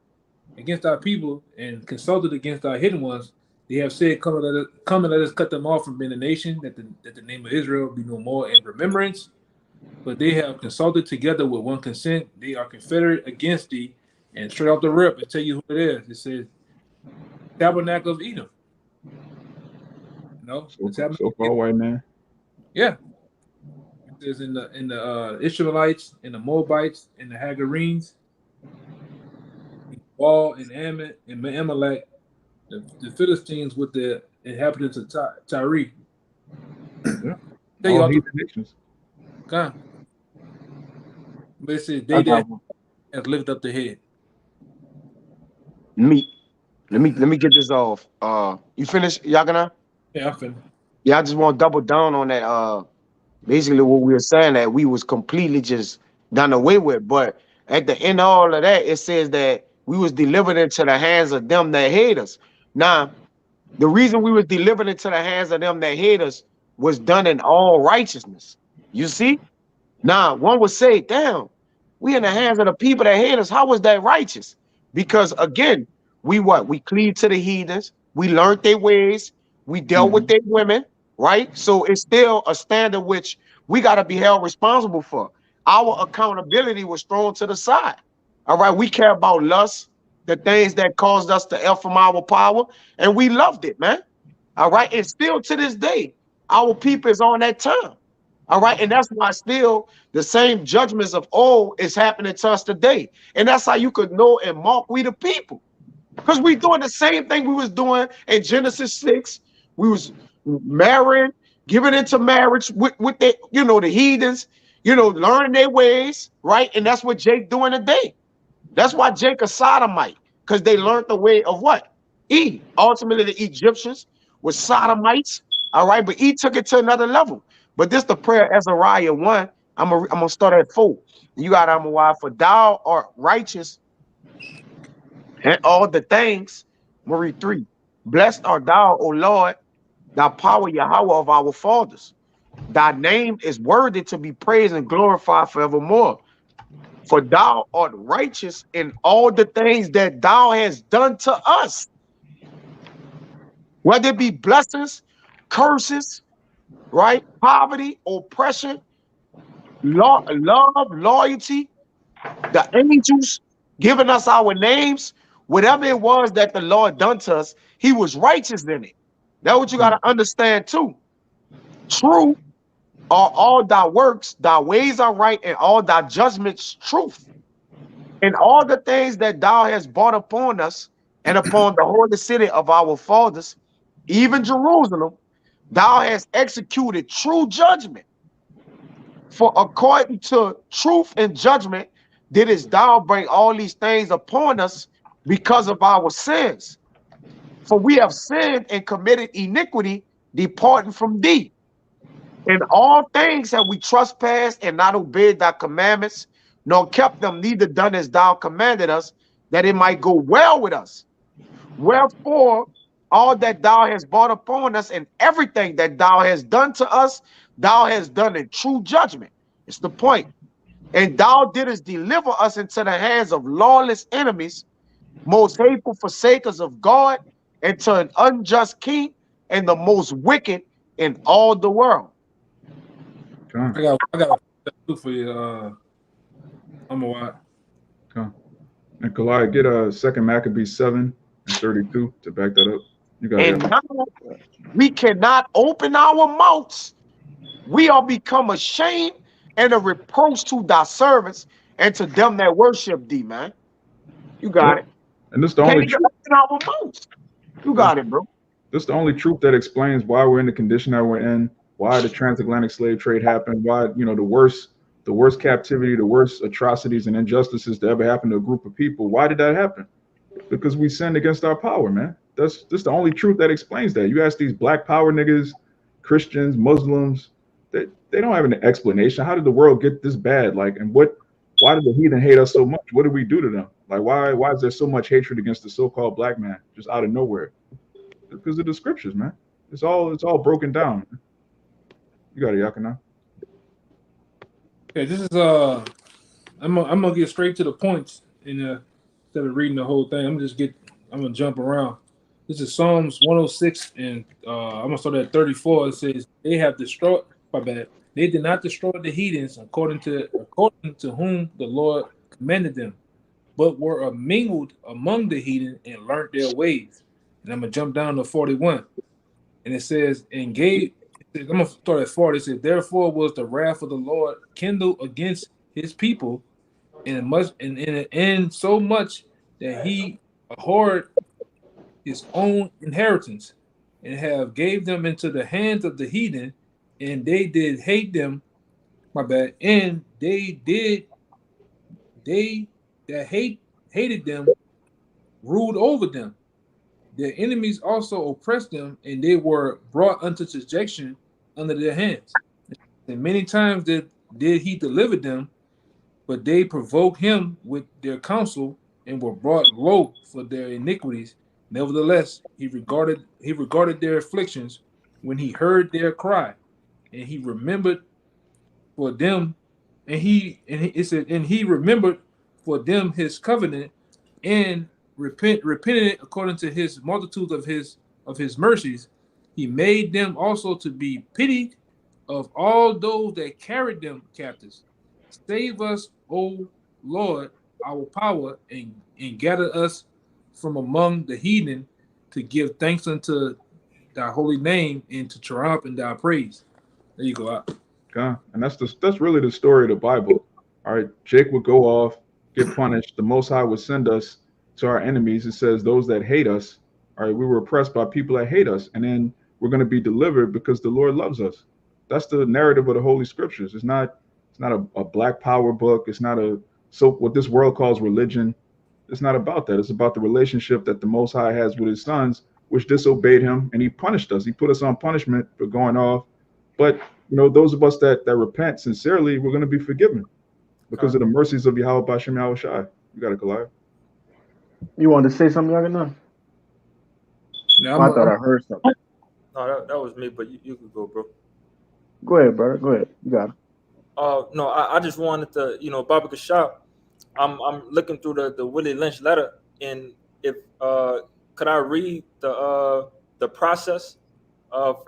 against thy people, and consulted against thy hidden ones. They have said, "Come and let us cut them off from being a nation, that the name of Israel be no more in remembrance." But they have consulted together with one consent. They are confederate against thee, and straight off the rip, I tell you who it is. It says, "Tabernacle of Edom." So far away, man. Yeah. It says in the Israelites, in the Moabites, in the Hagarenes, in Wall, in Ammon, in Amalek, the Philistines with the inhabitants of Tyre. Yeah. All heathen nations. God. But it says they that have lifted up the head. Let me get this off. You finished, Yakana? Yeah, I'm finished. Yeah, I just want to double down on that. Basically what we were saying, that we was completely just done away with. But at the end of all of that, it says that we was delivered into the hands of them that hate us. Now, the reason we was delivered into the hands of them that hate us was done in all righteousness. You see? Now, one would say, damn, we in the hands of the people that hate us. How was that righteous? Because again, we what? We cleaved to the heathens. We learned their ways. We dealt with their women, right? So it's still a standard which we got to be held responsible for. Our accountability was thrown to the side. All right, we care about lust, the things that caused us to err from our power, and we loved it, man. All right, and still to this day, our people is on that time. All right, and that's why still the same judgments of old is happening to us today, and that's how you could know and mark we the people, because we doing the same thing we was doing in Genesis 6. We was marrying, giving into marriage with the, the heathens, learning their ways, right? And that's what Jake doing today. That's why Jake a sodomite, because they learned the way of what? Eve. Ultimately, the Egyptians were sodomites, all right? But Eve took it to another level. But this the prayer Azariah 1. I'm gonna start at 4. You got Amawai, for thou art righteous and all the things. Marie 3. Blessed art thou, O Lord, thy power, Yahweh of our fathers. Thy name is worthy to be praised and glorified forevermore. For thou art righteous in all the things that thou hast done to us, whether it be blessings, curses, right? Poverty, oppression, love, loyalty, the angels giving us our names, whatever it was that the Lord done to us, he was righteous in it. That's what you got to understand too. True are all thy works, thy ways are right, and all thy judgments truth. And all the things that thou hast brought upon us and upon the holy city of our fathers, even Jerusalem, thou hast executed true judgment. For according to truth and judgment, didst thou bring all these things upon us because of our sins. For we have sinned and committed iniquity, departing from thee. In all things have we trespassed and not obeyed thy commandments, nor kept them, neither done as thou commanded us, that it might go well with us. Wherefore, all that thou hast brought upon us and everything that thou hast done to us, thou hast done in true judgment. It's the point. And thou didst deliver us into the hands of lawless enemies, most hateful forsakers of God, and to an unjust king, and the most wicked in all the world. I got a for you. I'm a what? Okay. And Kalai, get a 2 Maccabees 7:32 to back that up. You got it. And now we cannot open our mouths. We are become a shame and a reproach to thy servants and to them that worship thee, man. You got it. And this is the Can't only even truth. open our mouths. You got it, bro. This is the only truth that explains why we're in the condition that we're in, why the transatlantic slave trade happened, why the worst captivity, the worst atrocities and injustices that ever happened to a group of people. Why did that happen? Because we sinned against our power, man. That's the only truth that explains that. You ask these black power niggas, Christians, Muslims, they don't have an explanation. How did the world get this bad? Like, and why did the heathen hate us so much? What did we do to them? Like, why is there so much hatred against the so-called black man just out of nowhere? Because of the scriptures, man. It's all broken down. You got it, Yakana. Okay, this is I'm gonna get straight to the points instead of reading the whole thing. I'm gonna jump around. This is Psalms 106, and I'm gonna start at 34. It says, "They have destroyed." My bad. They did not destroy the heathens according to whom the Lord commanded them, but were mingled among the heathen and learned their ways. And I'm gonna jump down to 41, and it says, "And gave." I'm gonna start at 40. It says, "Therefore was the wrath of the Lord kindled against his people, and so much that he abhorred his own inheritance, and have gave them into the hands of the heathen, and they did hate them." My bad. And they that hated them ruled over them. Their enemies also oppressed them, and they were brought unto subjection under their hands. And many times did he deliver them, But they provoked him with their counsel and were brought low for their iniquities. Nevertheless, he regarded their afflictions when he heard their cry, and he remembered for them, it said, and he remembered for them his covenant, and repented according to his multitude of his mercies. He made them also to be pitied of all those that carried them captives. Save us, O Lord, our power, and gather us from among the heathen to give thanks unto thy holy name and to triumph in thy praise. There you go. Okay? And that's really the story of the Bible. All right, Jake would go off, get punished. The Most High would send us to our enemies. It says those that hate us. All right, we were oppressed by people that hate us, and then we're going to be delivered because the Lord loves us. That's the narrative of the Holy Scriptures. It's not a black power book. It's not what this world calls religion. It's not about that. It's about the relationship that the Most High has with His sons, which disobeyed Him, and He punished us. He put us on punishment for going off. But those of us that repent sincerely, we're going to be forgiven because of the mercies of Yahweh Bashem Yahweh Shai. You got it, Goliath. You wanted to say something, Yaga? Now, I thought I heard something. No, that was me, but you could go, bro. Go ahead, brother. Go ahead. You got it. No, I just wanted to, Baba Kashab. I'm looking through the Willie Lynch letter, and if could I read the process of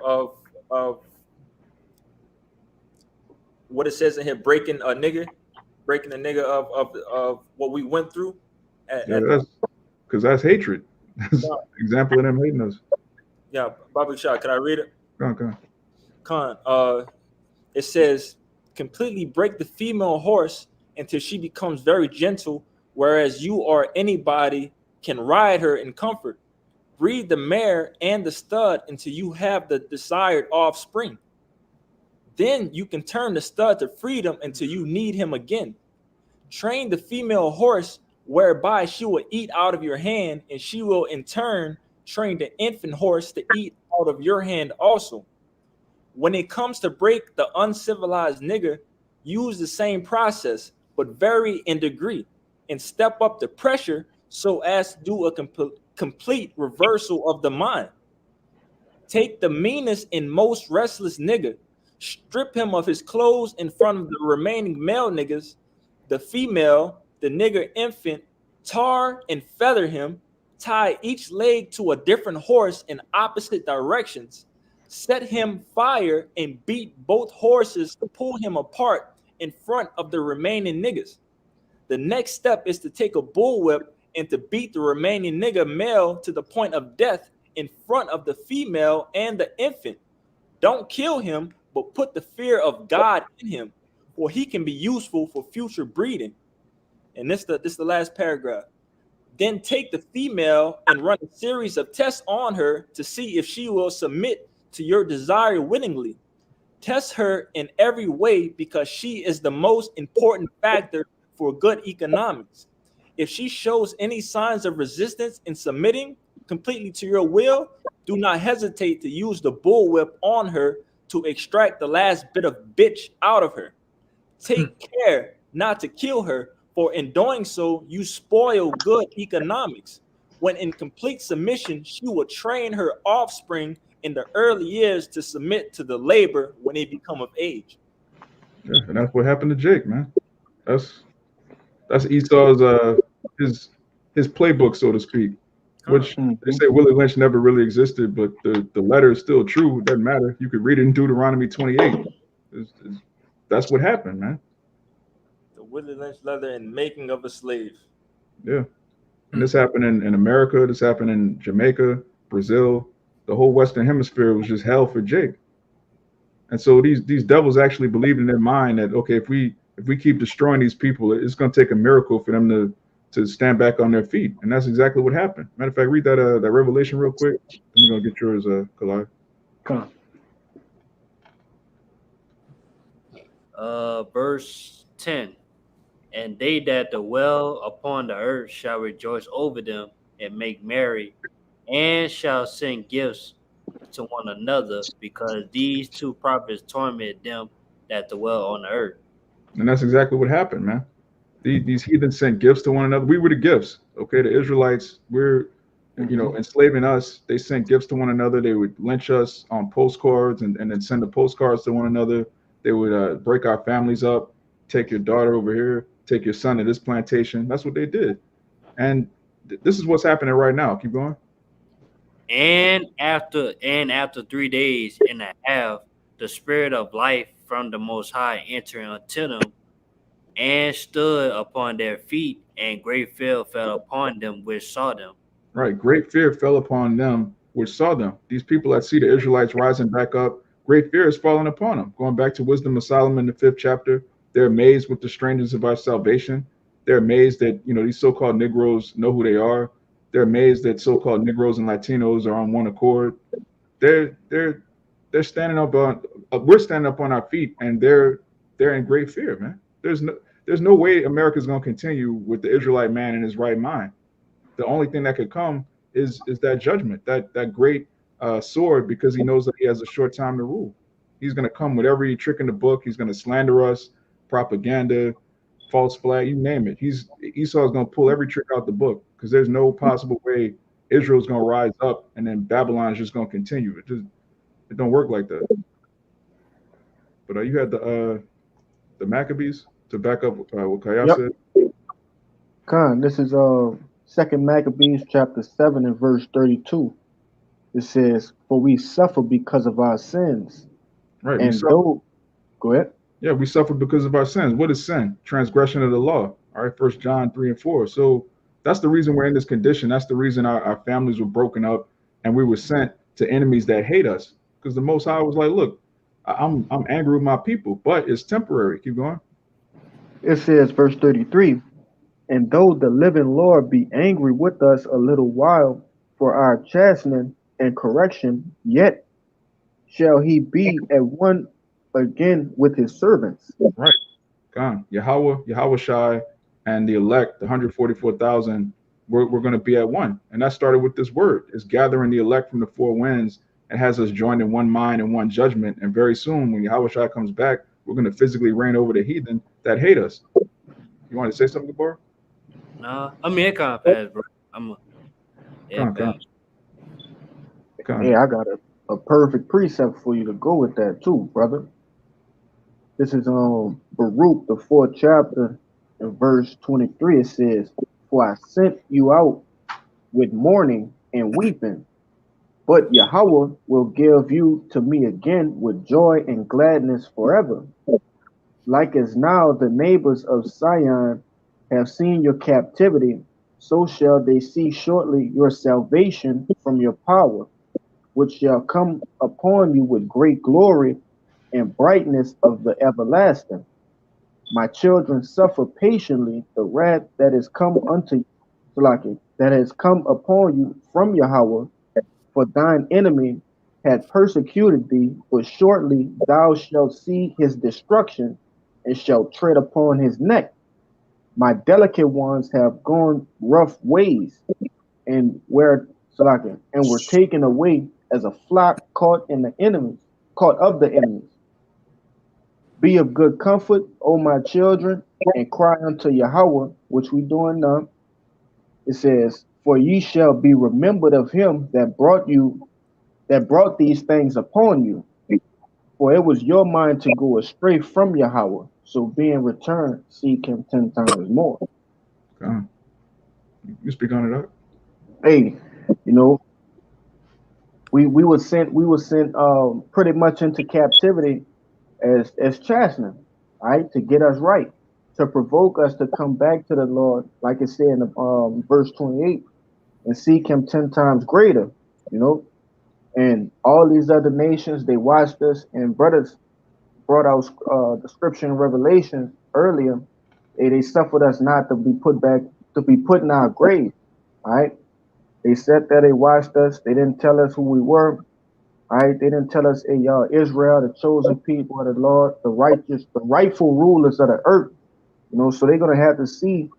what it says in here, breaking a nigga of what we went through. That's because that's hatred. That's an example of them hating us. Yeah, Baba Kashab, can I read it? Okay. Khan, it says, completely break the female horse until she becomes very gentle, whereas you or anybody can ride her in comfort. Breed the mare and the stud until you have the desired offspring. Then you can turn the stud to freedom until you need him again. Train the female horse whereby she will eat out of your hand, and she will in turn train the infant horse to eat out of your hand also. When it comes to break the uncivilized nigger, use the same process, but vary in degree, and step up the pressure so as to do a complete reversal of the mind. Take the meanest and most restless nigger, strip him of his clothes in front of the remaining male niggas, the female, the nigger infant, tar and feather him, tie each leg to a different horse in opposite directions, set him fire and beat both horses to pull him apart in front of the remaining niggas. The next step is to take a bullwhip and to beat the remaining nigger male to the point of death in front of the female and the infant. Don't kill him, but put the fear of God in him, for he can be useful for future breeding. And this the last paragraph. Then take the female and run a series of tests on her to see if she will submit to your desire willingly. Test her in every way because she is the most important factor for good economics. If she shows any signs of resistance in submitting completely to your will, do not hesitate to use the bullwhip on her to extract the last bit of bitch out of her. Take care not to kill her, for in doing so, you spoil good economics. When in complete submission, she will train her offspring in the early years to submit to the labor when they become of age. Yeah, and that's what happened to Jake, man. That's Esau's his playbook, so to speak. Which they say Willie Lynch never really existed, but the letter is still true. It doesn't matter. You could read it in Deuteronomy 28. That's what happened, man. The Willie Lynch letter and making of a slave. Yeah. And this happened in America. This happened in Jamaica, Brazil. The whole Western Hemisphere was just hell for Jake. And so these devils actually believed in their mind that, okay, if we keep destroying these people, it's going to take a miracle for them to stand back on their feet. And that's exactly what happened. Matter of fact, read that Revelation real quick. I'm going to get yours, Kalai. Come on. Verse 10. And they that dwell upon the earth shall rejoice over them and make merry, and shall send gifts to one another, because these two prophets torment them that dwell on the earth. And that's exactly what happened, man. These heathens sent gifts to one another. We were the gifts. Okay, the Israelites, we're enslaving us. They sent gifts to one another. They would lynch us on postcards and then send the postcards to one another. They would break our families up, take your daughter over here, take your son to this plantation. That's what they did. And this is what's happening right now. Keep going. And after 3 days and a half, the spirit of life from the Most High entered unto them, and stood upon their feet, and great fear fell upon them which saw them. Right. Great fear fell upon them which saw them. These people that see the Israelites rising back up, great fear is falling upon them. Going back to Wisdom of Solomon, the 5th chapter, they're amazed with the strangers of our salvation. They're amazed that, these so-called Negroes know who they are. They're amazed that so-called Negroes and Latinos are on one accord. They're standing up on, we're standing up on our feet, and they're in great fear, man. There's no way America's going to continue with the Israelite man in his right mind. The only thing that could come is that judgment, that great sword, because he knows that he has a short time to rule. He's going to come with every trick in the book. He's going to slander us, propaganda, false flag, you name it. Esau's going to pull every trick out the book, because there's no possible way Israel's going to rise up and then Babylon's just going to continue. It don't work like that. But you had the Maccabees to back up what Kaya said. Khan, this is Second Maccabees chapter 7 and verse 32. It says, "For we suffer because of our sins." Right. And though, go ahead. Yeah, we suffer because of our sins. What is sin? Transgression of the law. All right, 1 John 3 and 4. So that's the reason we're in this condition. That's the reason our families were broken up and we were sent to enemies that hate us. Because the Most High was like, look, I'm angry with my people, but it's temporary. Keep going. It says, verse 33, "And though the living Lord be angry with us a little while for our chastening and correction, yet shall he be at one again with his servants." Right. God, Yahweh Shai, and the elect, the 144,000, we're going to be at one. And that started with this word. It's gathering the elect from the four winds and has us joined in one mind and one judgment. And very soon, when Yahweh Shai comes back, we're going to physically reign over the heathen that hate us. You want to say something, Gabar? Nah, I mean, it kind of passed, bro. Hey, I got a perfect precept for you to go with that too, brother. This is Baruch, the 4th chapter, and verse 23. It says, "For I sent you out with mourning and weeping, but Yahweh will give you to me again with joy and gladness forever. Like as now the neighbors of Sion have seen your captivity, so shall they see shortly your salvation from your power, which shall come upon you with great glory and brightness of the everlasting. My children suffer patiently the wrath that is come unto you, that has come upon you from Yahweh, for thine enemy had persecuted thee, but shortly thou shalt see his destruction and shalt tread upon his neck. My delicate ones have gone rough ways, and were taken away as a flock caught of the enemies. Be of good comfort, O my children, and cry unto Yahweh, which we doing now." It says, "For ye shall be remembered of him that brought these things upon you. For it was your mind to go astray from Yahweh, so being returned, seek him 10 times more." You speak on it up. Hey, you know, we were sent pretty much into captivity as chastening, right, to get us right, to provoke us to come back to the Lord, like it said in verse 28, and seek him 10 times greater, you know. And all these other nations, they watched us, and brothers brought out the scripture in Revelation earlier. They suffered us not to be put in our grave, right? They sat there, they watched us, they didn't tell us who we were, right? They didn't tell us, "Hey, y'all, Israel, the chosen people of the Lord, the rightful rulers of the earth." You know, so they're gonna have to see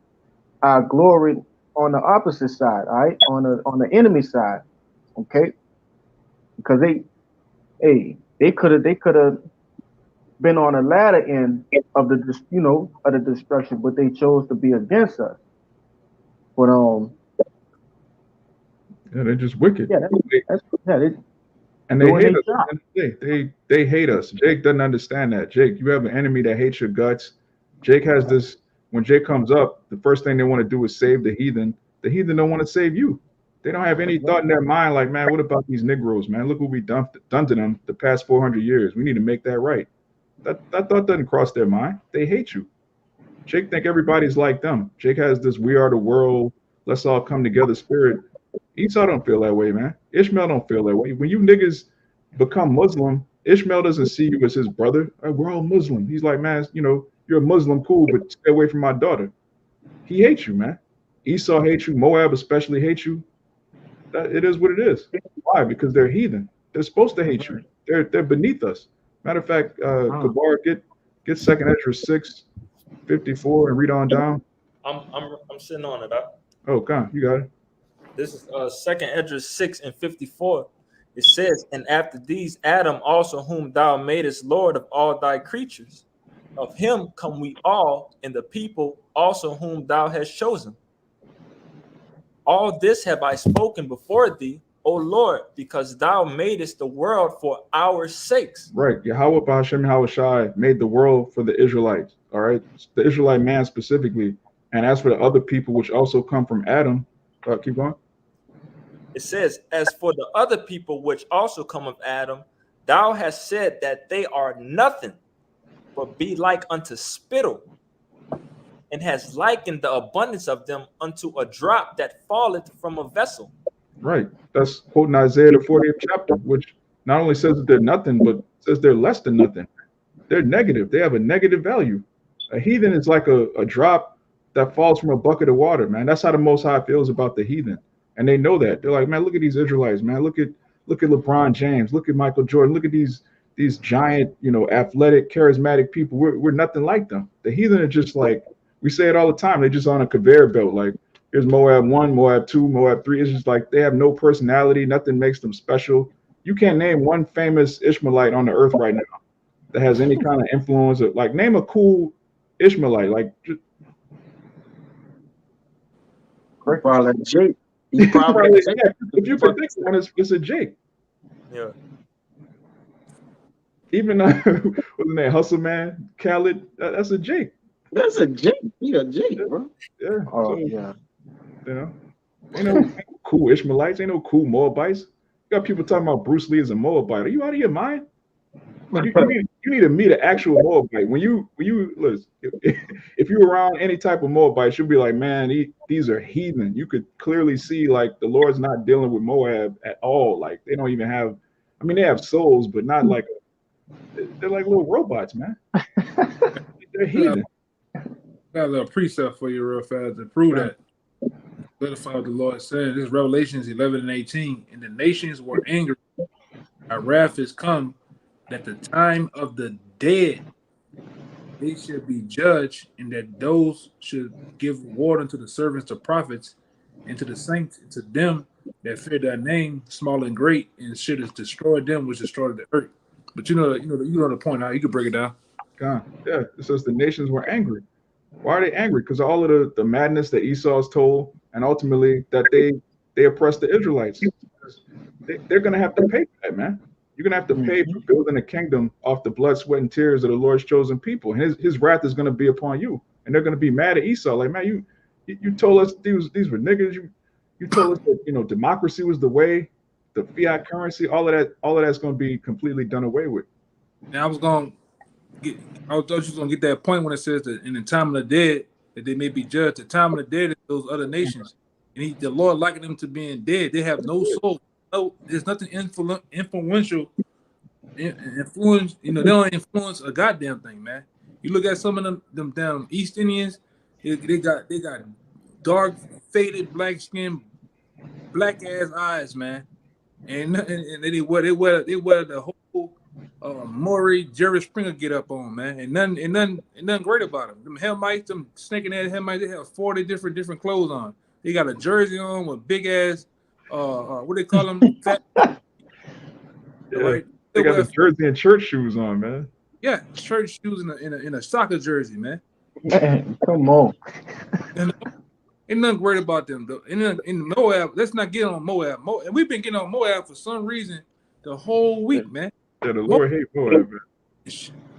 our glory on the opposite side, right? On the enemy side, okay? Because they could have been on the latter end of of the destruction, but they chose to be against us. But Yeah, they're just wicked. yeah, they And they doing hate their us. job. At the end of the day. They hate us. Jake doesn't understand that. Jake, you have an enemy that hates your guts. Jake has this. When Jake comes up, the first thing they want to do is save the heathen. The heathen don't want to save you. They don't have any thought in their mind like, man, what about these Negroes, man? Look what we done to them the past 400 years. We need to make that right. That thought doesn't cross their mind. They hate you. Jake think everybody's like them. Jake has this "we are the world, let's all come together" spirit. Esau don't feel that way, man. Ishmael don't feel that way. When you niggas become Muslim, Ishmael doesn't see you as his brother. We're all Muslim. He's like, man, you're a Muslim, cool, but stay away from my daughter. He hates you, man. Esau hates you. Moab especially hates you. It is what it is. Why? Because they're heathen. They're supposed to hate you. They're beneath us. Matter of fact, Kabar, get Second Ezra 6:54 and read on down. I'm sitting on it. Oh, God, you got it. This is Second Ezra 6:54. It says, "And after these, Adam also, whom thou madest Lord of all thy creatures, of him come we all, and the people also whom thou hast chosen. All this have I spoken before thee, O Lord, because thou madest the world for our sakes." Right. Yahweh Ba'ashem Yahushai made the world for the Israelites. All right. The Israelite man specifically. And as for the other people which also come from Adam, keep going. It says, "As for the other people which also come of Adam, thou hast said that they are nothing, but be like unto spittle, and has likened the abundance of them unto a drop that falleth from a vessel." Right. That's quoting Isaiah the 40th chapter, which not only says that they're nothing, but says they're less than nothing. They're negative. They have a negative value. A heathen is like a drop that falls from a bucket of water, man. That's how the Most High feels about the heathen. And they know that. They're like, man, look at these Israelites, man. Look at LeBron James. Look at Michael Jordan. Look at these giant, athletic, charismatic people. We're nothing like them. The heathen are just like, we say it all the time. They're just on a conveyor belt. Like, here's Moab 1, Moab 2, Moab 3. It's just like they have no personality. Nothing makes them special. You can't name one famous Ishmaelite on the earth right now that has any kind of influence. Like, name a cool Ishmaelite. Like, just, Probably Jake. He probably yeah, if you could think of one, it's a Jake. Yeah. Even wasn't that Hustle Man, Khaled? That's a Jake. That's a Jake. He a Jake, bro. Yeah. Oh, So, yeah. Ain't no cool Ishmaelites. Ain't no cool Moabites. You got people talking about Bruce Lee as a Moabite. Are you out of your mind? You need to meet an actual Moabite. When you listen, if you're around any type of Moabite, you'll be like, man, these are heathen. You could clearly see like the Lord's not dealing with Moab at all. Like they don't even have. I mean, they have souls, but not like they're like little robots, man. They're heathen. Got a little precept for you real fast to prove that. Clarify what the Lord said. This is Revelations 11:18. "And the nations were angry. Our wrath is come, that the time of the dead they should be judged, and that those should give reward unto the servants, the prophets, and to the saints, and to them that fear thy name, small and great, and should have destroyed them which destroyed the earth." But you know the point. Now you can break it down. God, yeah. It says the nations were angry. Why are they angry? Because of all of the madness that Esau's told, and ultimately that they oppressed the Israelites. They're gonna have to pay for that, man. You're gonna have to pay for building a kingdom off the blood, sweat, and tears of the Lord's chosen people. And his wrath is gonna be upon you, and they're gonna be mad at Esau. Like, man, you told us these were niggas. You told us that democracy was the way, the fiat currency, all of that's gonna be completely done away with. Now I thought you was gonna get that point when it says that in the time of the dead that they may be judged. The time of the dead is those other nations, and the Lord likened them to being dead. They have no soul. No, there's nothing influential. Influence, they don't influence a goddamn thing, man. You look at some of them down East Indians, they got dark, faded black skin, black ass eyes, man, and they wear the whole Maury Jerry Springer get up on, man, and nothing great about them. Them Hamites, them snaking ass Hamites, they have 40 different clothes on. They got a jersey on with big ass, what they call them, fat. Yeah. Right? They got the jersey and church shoes on, man. Yeah, church shoes in a soccer jersey, man. Man, come on. And ain't nothing great about them though. In Moab, let's not get on Moab. And we've been getting on Moab for some reason the whole week, man. Yeah, the Lord hate Moab, man.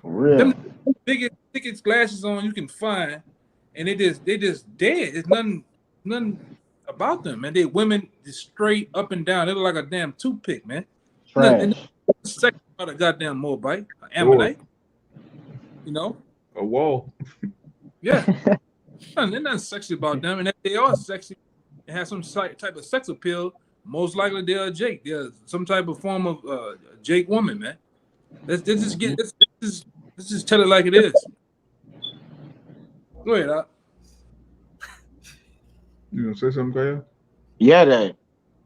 For real. Them biggest thickest glasses on you can find, and they just dead. It's nothing about them, man. They women just straight up and down. They look like a damn toothpick, man. Nothing Trash. sexy about a goddamn Moabite, an Lord. Ammonite. You know, A wall. yeah. There's nothing sexy about them, and if they are sexy and have some type of sex appeal, most likely they're a Jake. They're some type of form of Jake woman, man. Let's just tell it like it is. Go ahead, You gonna say something, Kaya? Yeah, that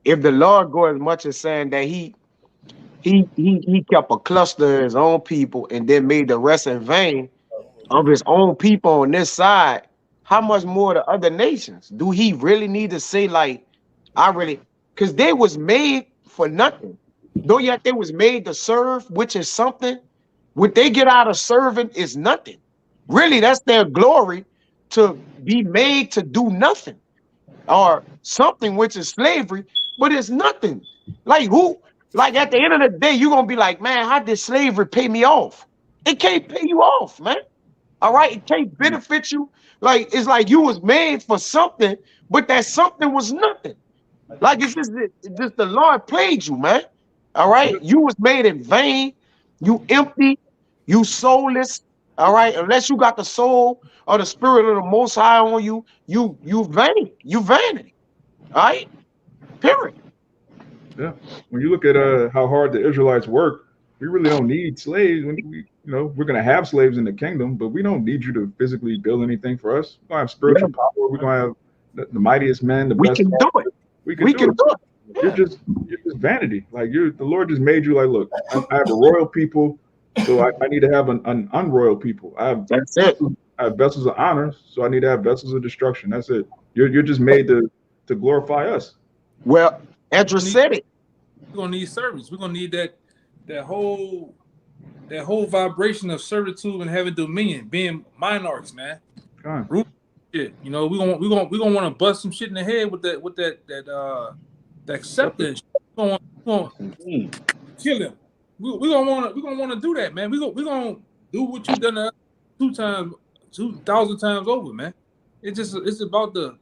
if the Lord go as much as saying that he kept a cluster of his own people and then made the rest in vain of his own people on this side, how much more the other nations? Do he really need to say like, I really, because they was made for nothing. Though yet they was made to serve, which is something. What they get out of serving is nothing. Really, that's their glory, to be made to do nothing or something, which is slavery, but it's nothing. Like who? Like at the end of the day, you're gonna be like, man, how did slavery pay me off? It can't pay you off, man. All right, it can't benefit you. Like it's like you was made for something, but that something was nothing. Like it's just the Lord played you, man. All right, you was made in vain. You empty. You soulless. All right, unless you got the soul or the spirit of the Most High on you, you vain. You vanity. All right, period. Yeah. When you look at how hard the Israelites work, we really don't need slaves. When we, we're gonna have slaves in the kingdom, but we don't need you to physically build anything for us. We're gonna have Yeah, spiritual power. We're gonna have the mightiest men, the we best. can do it. We can We do can it. do it. You're Yeah. just vanity. Like the Lord just made you like, look, I have a royal people, so I need to have an unroyal people. That's it. I have vessels of honor, so I need to have vessels of destruction. That's it. You're just made to glorify us. Well, Edris said it. we're gonna need service. We're gonna need that whole vibration of servitude and having dominion, being monarchs, man. God. Root shit. We're gonna want to bust some shit in the head with that acceptance. We're gonna Indeed. kill him. We're gonna want to do that, man. We're gonna do what you done to us 2,000 times over, man. It's about the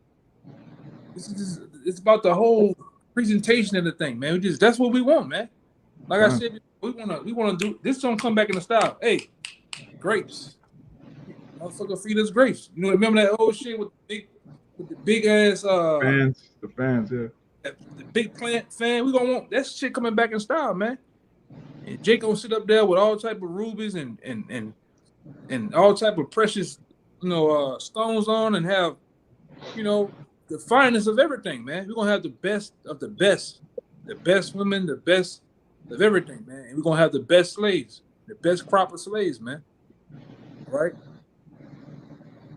whole presentation of the thing, man. That's what we want, man. Like I said, we wanna do this. Don't come back in the style. Hey, grapes, motherfucker, feed us grapes. Remember that old shit with the big ass The fans, yeah. the big plant fan. We gonna want that shit coming back in style, man. And Jake gonna sit up there with all type of rubies and all type of precious, stones on, and have, the finest of everything, man. We're gonna have the best of the best women, the best of everything, man. And we're gonna have the best slaves, the best crop of slaves, man. Right?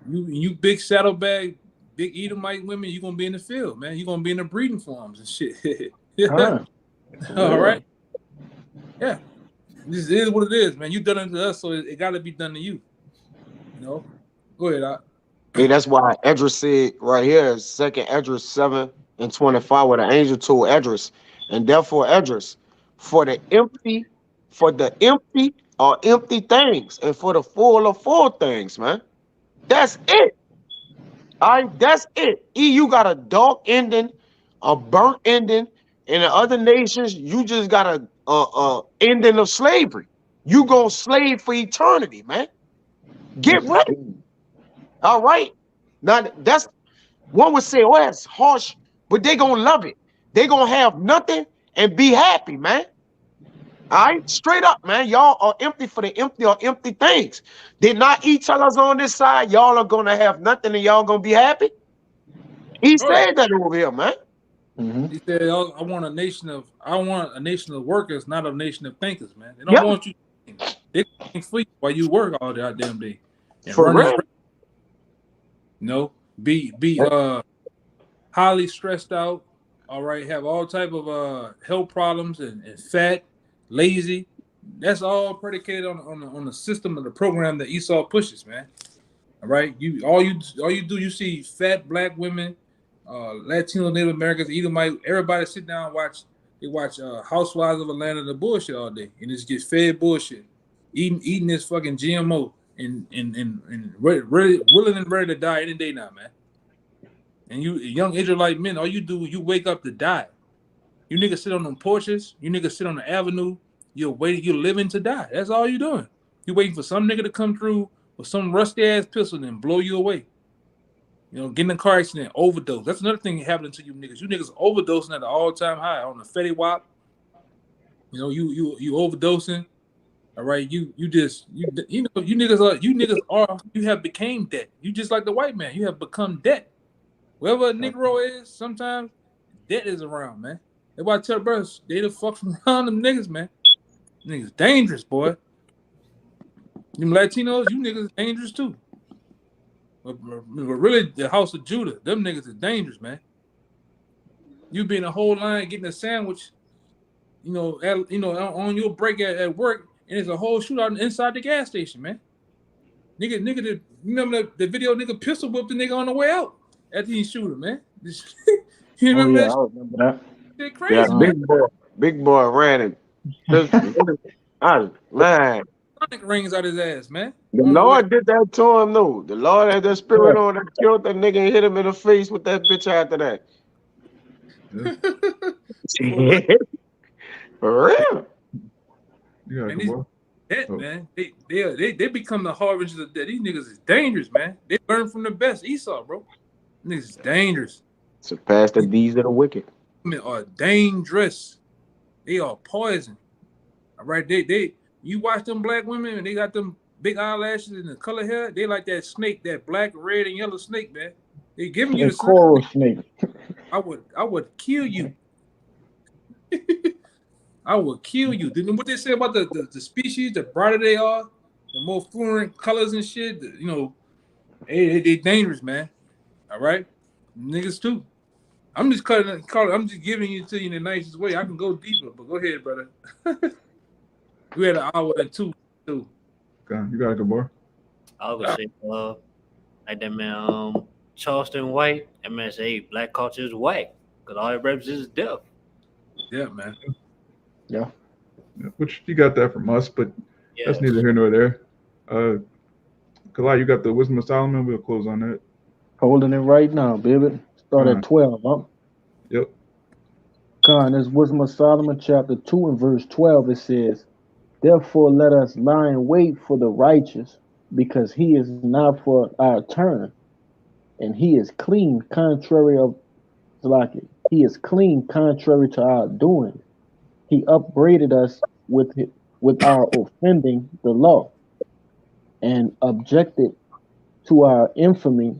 You big saddlebag, big Edomite women, you're gonna be in the field, man. You're gonna be in the breeding farms and shit. Huh. All right. Yeah. This is what it is, man. You done it to us, so it gotta be done to you. Go ahead, Doc. Hey, that's why Edris said right here is 2nd Edris 7:25, where the angel told Edris, and therefore Edris, for the empty are empty things, and for the full are full things, man. That's it. All right, that's it. You got a dark ending, a burnt ending. In the other nations, you just got a ending of slavery. You gonna slave for eternity, man. Get ready. All right. Now that's one would say, oh, that's harsh, but they gonna love it. They gonna have nothing and be happy, man. All right, straight up, man. Y'all are empty for the empty or empty things. Did not each other's on this side. Y'all are gonna have nothing and y'all gonna be happy. He Right. said that over here, man. Mm-hmm. He said, I want a nation of workers, not a nation of thinkers, man. They don't Yep. want you they think for you while you work all that damn day. And For run this real. be highly stressed out, all right, have all type of health problems and fat, lazy, That's all predicated on the system of the program that Esau pushes, man. All right, all you do, you see fat black women, Latino, Native Americans, Edomite, everybody sit down and watch. They watch Housewives of Atlanta, the bullshit all day, and just get fed bullshit, eating this fucking GMO, and ready, willing and ready to die any day now, man. And you young Israelite men, all you do, you wake up to die. You niggas sit on them porches, you niggas sit on the avenue, you're living to die. That's all you doing. You waiting for some nigga to come through with some rusty ass pistol and blow you away. You know, getting in a car accident, overdose. That's another thing happening to you niggas. You niggas overdosing at an all-time high on the Fetty Wap. You know, you overdosing. All right, you niggas you have became debt. You just like the white man. You have become debt. Wherever a Negro is, sometimes debt is around, man. That's why I tell the brothers, they the fuck from around them niggas, man. Niggas dangerous, boy. Them Latinos, you niggas dangerous too. But really, the house of Judah, them niggas is dangerous, man. You be in a whole line getting a sandwich, on your break at work, and there's a whole shootout inside the gas station, man. Nigga, you remember the video? Nigga pistol whipped the nigga on the way out after he shoot him, man. You Oh remember yeah, that? I remember that. Shit Yeah, crazy, man. big boy ran it. Man, Sonic rings out his ass, man. the On the way. Lord did that to him, though. The Lord had that spirit Yeah. on that killed that nigga and hit him in the face with that bitch after that. For real. You got Man, it, these boy. dead, Oh. man. They become the harbingers of death. These niggas is dangerous, man. They learn from the best. Esau, bro. Niggas is dangerous. Surpass the deeds of the wicked. Women are dangerous. They are poison. All right. You watch them black women and they got them big eyelashes and the color hair. They like that snake, that black, red, and yellow snake, man. They giving you And the coral sign. snake. I would kill you. I will kill you. What they say about the species, the brighter they are, the more fluorescent colors and shit, they dangerous, man. All right? Niggas too. I'm just I'm just giving you to you in the nicest way. I can go deeper, but go ahead, brother. We had an hour and two. Okay, you got it, good boy. I was gonna say, like that man, Charleston White. That man say, hey, black culture is white because all it represents is death. Yeah, man. Yeah. Which you got that from us, but Yeah. that's neither here nor there. Kalai, you got the Wisdom of Solomon. We'll close on that. Holding it right now, baby. Start Fine. at 12, huh? Yep. Con, this Wisdom of Solomon, chapter 2 and verse 12, it says, therefore let us lie in wait for the righteous, because he is not for our turn, and he is clean he is clean contrary to our doings. He upbraided us with our offending the law, and objected to our infamy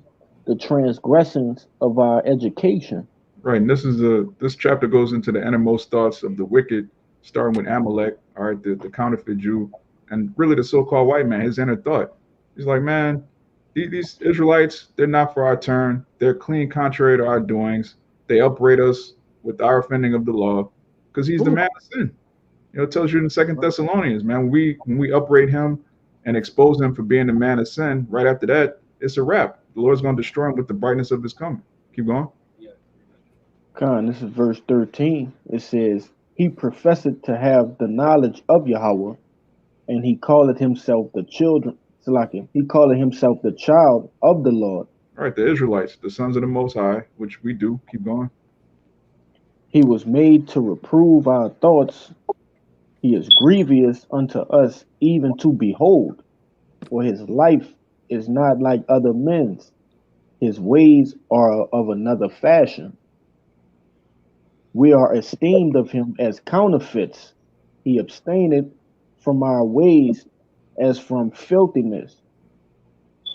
the transgressions of our education. Right, and this chapter goes into the innermost thoughts of the wicked, starting with Amalek, all right, the counterfeit Jew, and really the so-called white man, his inner thought. He's like, man, these Israelites, they're not for our turn. They're clean contrary to our doings. They upbraid us with our offending of the law, because he's the man of sin. It tells you in Second Thessalonians, man, when we upbraid him and expose him for being the man of sin, right after that, it's a wrap. The Lord's going to destroy him with the brightness of his coming. Keep going. Con, this is verse 13. It says, he professed to have the knowledge of Yahweh, and he calleth himself the children. He calleth himself the child of the Lord. All right, the Israelites, the sons of the Most High, which we do. Keep going. He was made to reprove our thoughts. He is grievous unto us, even to behold. For his life is not like other men's. His ways are of another fashion. We are esteemed of him as counterfeits. He abstaineth from our ways as from filthiness.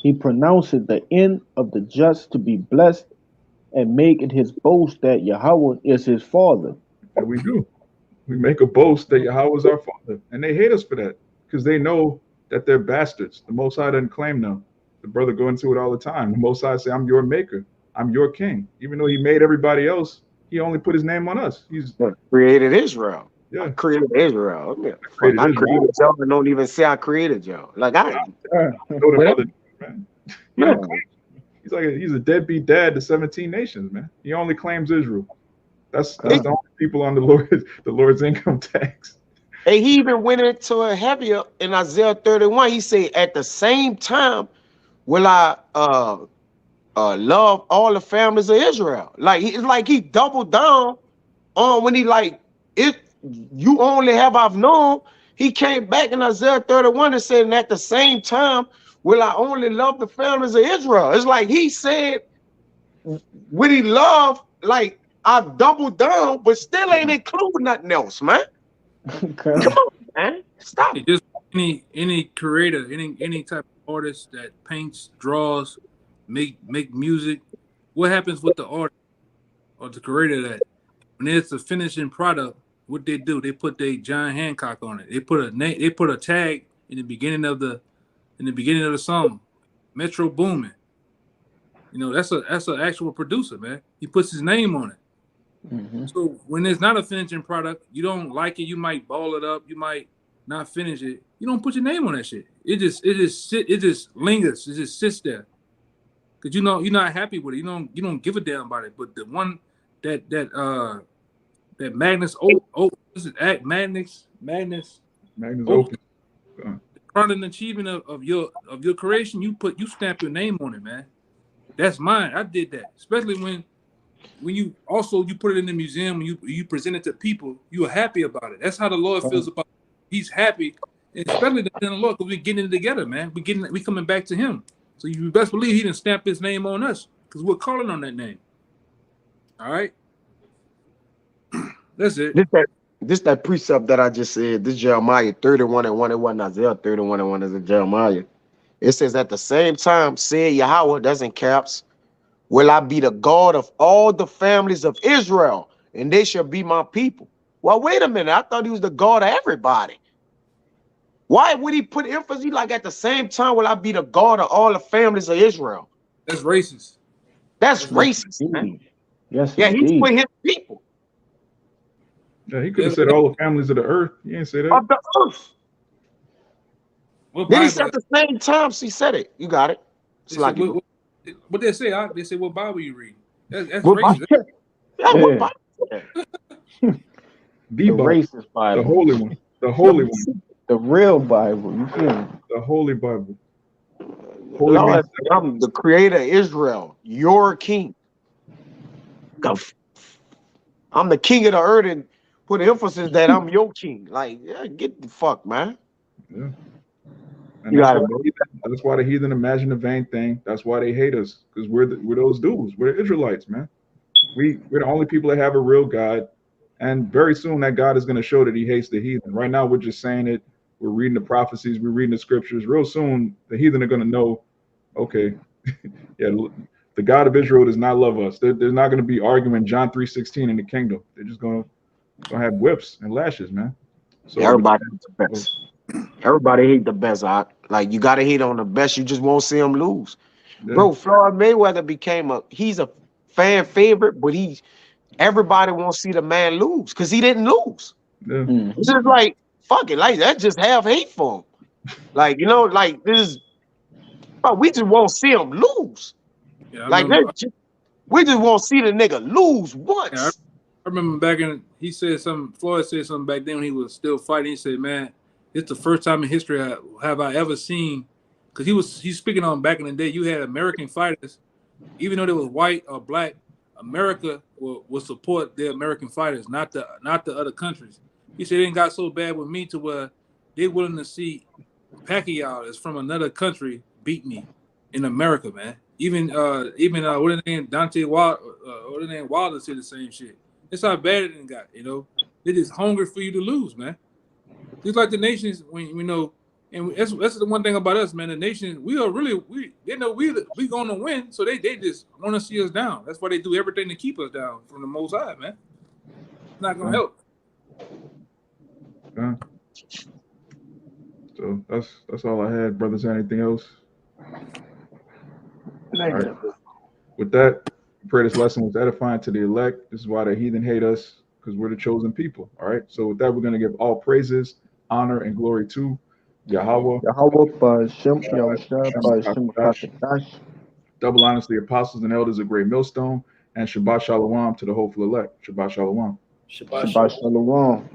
He pronounceth the end of the just to be blessed, and maketh his boast that Yahweh is his father. And we do. We make a boast that Yahweh is our father. And they hate us for that, because they know that they're bastards. The Most High doesn't claim them. The brother go into it all the time. The Most High say, I'm your maker. I'm your king. Even though he made everybody else, he only put his name on us. He's created Israel. Yeah, I created Israel. I mean, fuck, created I Israel. created y'all and don't even say I created y'all. Like I, Yeah, told him man, other man. He don't man. claim. He's a deadbeat dad to 17 nations, man. He only claims Israel. That's He, the only people on the Lord's income tax. and he even went into a heavier in Isaiah 31. He said, at the same time, will I love all the families of Israel. Like it's like he doubled down on when he like it. You only have I've known. He came back in Isaiah 31 and said, and at the same time, will I only love the families of Israel? It's like he said, when he loved, like I doubled down, but still ain't include nothing else, man. Come on, man. Stop. Hey, just any creator, any type of artist that paints, draws, make music. What happens with the artist or the creator that when it's a finishing product? What they do? They put their John Hancock on it. They put a name. They put a tag in the beginning of the song. Metro Boomin. You know that's an actual producer, man. He puts his name on it. Hmm. So when it's not a finishing product, you don't like it. You might ball it up. You might not finish it. You don't put your name on that shit. It just lingers. It just sits there because you know you're not happy with it. You don't give a damn about it. But the one that Magnus this is act Magnus Magnus Opus, Opus. crown achievement of your creation. You stamp your name on it, man. That's mine. I did that, especially when you also you put it in the museum and you present it to people, you are happy about it. That's how the Lord feels about it. He's happy, and especially in the Lord because we're getting it together, man. We coming back to Him. So you best believe He didn't stamp His name on us because we're calling on that name. All right, that's it. This that precept that I just said. This Jeremiah 31 and 1. It wasn't Isaiah 31 and 1. It's in Jeremiah. It says, at the same time, said Yahweh, that's in caps, will I be the God of all the families of Israel, and they shall be my people. Well, wait a minute. I thought he was the God of everybody. Why would he put emphasis like at the same time will I be the God of all the families of Israel? That's racist. That's That's racist. racist, man. Indeed. Yes, Yeah, he's indeed. with his people Yeah, he could have said all the families of the earth. He didn't say that. of the earth. What Then he said Bible? at the same time, she said it. You got it. It's They said like you. what they say? They say what Bible you read? That's What Bible? racist. Yeah, what Yeah, Bible? Yeah. The the Bible, racist the Bible, holy one, the holy The, one, the real Bible. You feel me? the holy Bible. Holy means Lord, I'm the creator of Israel, your king. I'm the king of the earth and put emphasis that I'm your king. Like, yeah, get the fuck, man. yeah. And You got it, bro. that's why the heathen imagine the vain thing. That's why they hate us because we're those dudes. We're the Israelites, man. We're the only people that have a real God, and very soon that God is going to show that He hates the heathen. Right now, we're just saying it. We're reading the prophecies. We're reading the scriptures. Real soon, the heathen are going to know. Okay, yeah, the God of Israel does not love us. They're not going to be arguing John 3:16 in the kingdom. They're just gonna have whips and lashes, man. So Everybody hates the best. Everybody hate the best. Like you gotta hate on the best. You just won't see them lose. yeah, Bro, Floyd Mayweather he's a fan favorite, but everybody won't see the man lose because he didn't lose. yeah, Hmm. It's just like fuck it, like that just have hate for him. Like, like this is we just won't see him lose. Yeah, I Like remember. we just won't see the nigga lose Yeah, once. I remember back in. He said something. Floyd said something back then when he was still fighting. He said, "Man, it's the first time in history have I ever seen." Because he's speaking on back in the day. You had American fighters, even though they was white or black. America will support the American fighters, not the other countries. He said it ain't got so bad with me to where they willing to see Pacquiao is from another country beat me in America, man. Even what his name Dante Wild what his name Wilder said the same shit. That's how bad it got, you know. They just hungry for you to lose, man. Just like the nations when you know, and that's the one thing about us, man. The nation we are really they know we gonna win, so they just want to see us down. That's why they do everything to keep us down from the Most High, man. It's not gonna yeah, help. yeah. So that's all I had, brothers. Anything else? All right. Negative. With that, I pray this lesson was edifying to the elect. This is why the heathen hate us. because we're the chosen people. All right. So with that, we're going to give all praises, honor, and glory to Yahweh, Yahweh Ba'Shem Yahushua Ba'Shem Akatadash. double honors to the apostles and elders of Great Millstone, and Shabbat Shalom to the hopeful elect. Shabbat Shalom. Shabbat Shabbat shalom. Shalom.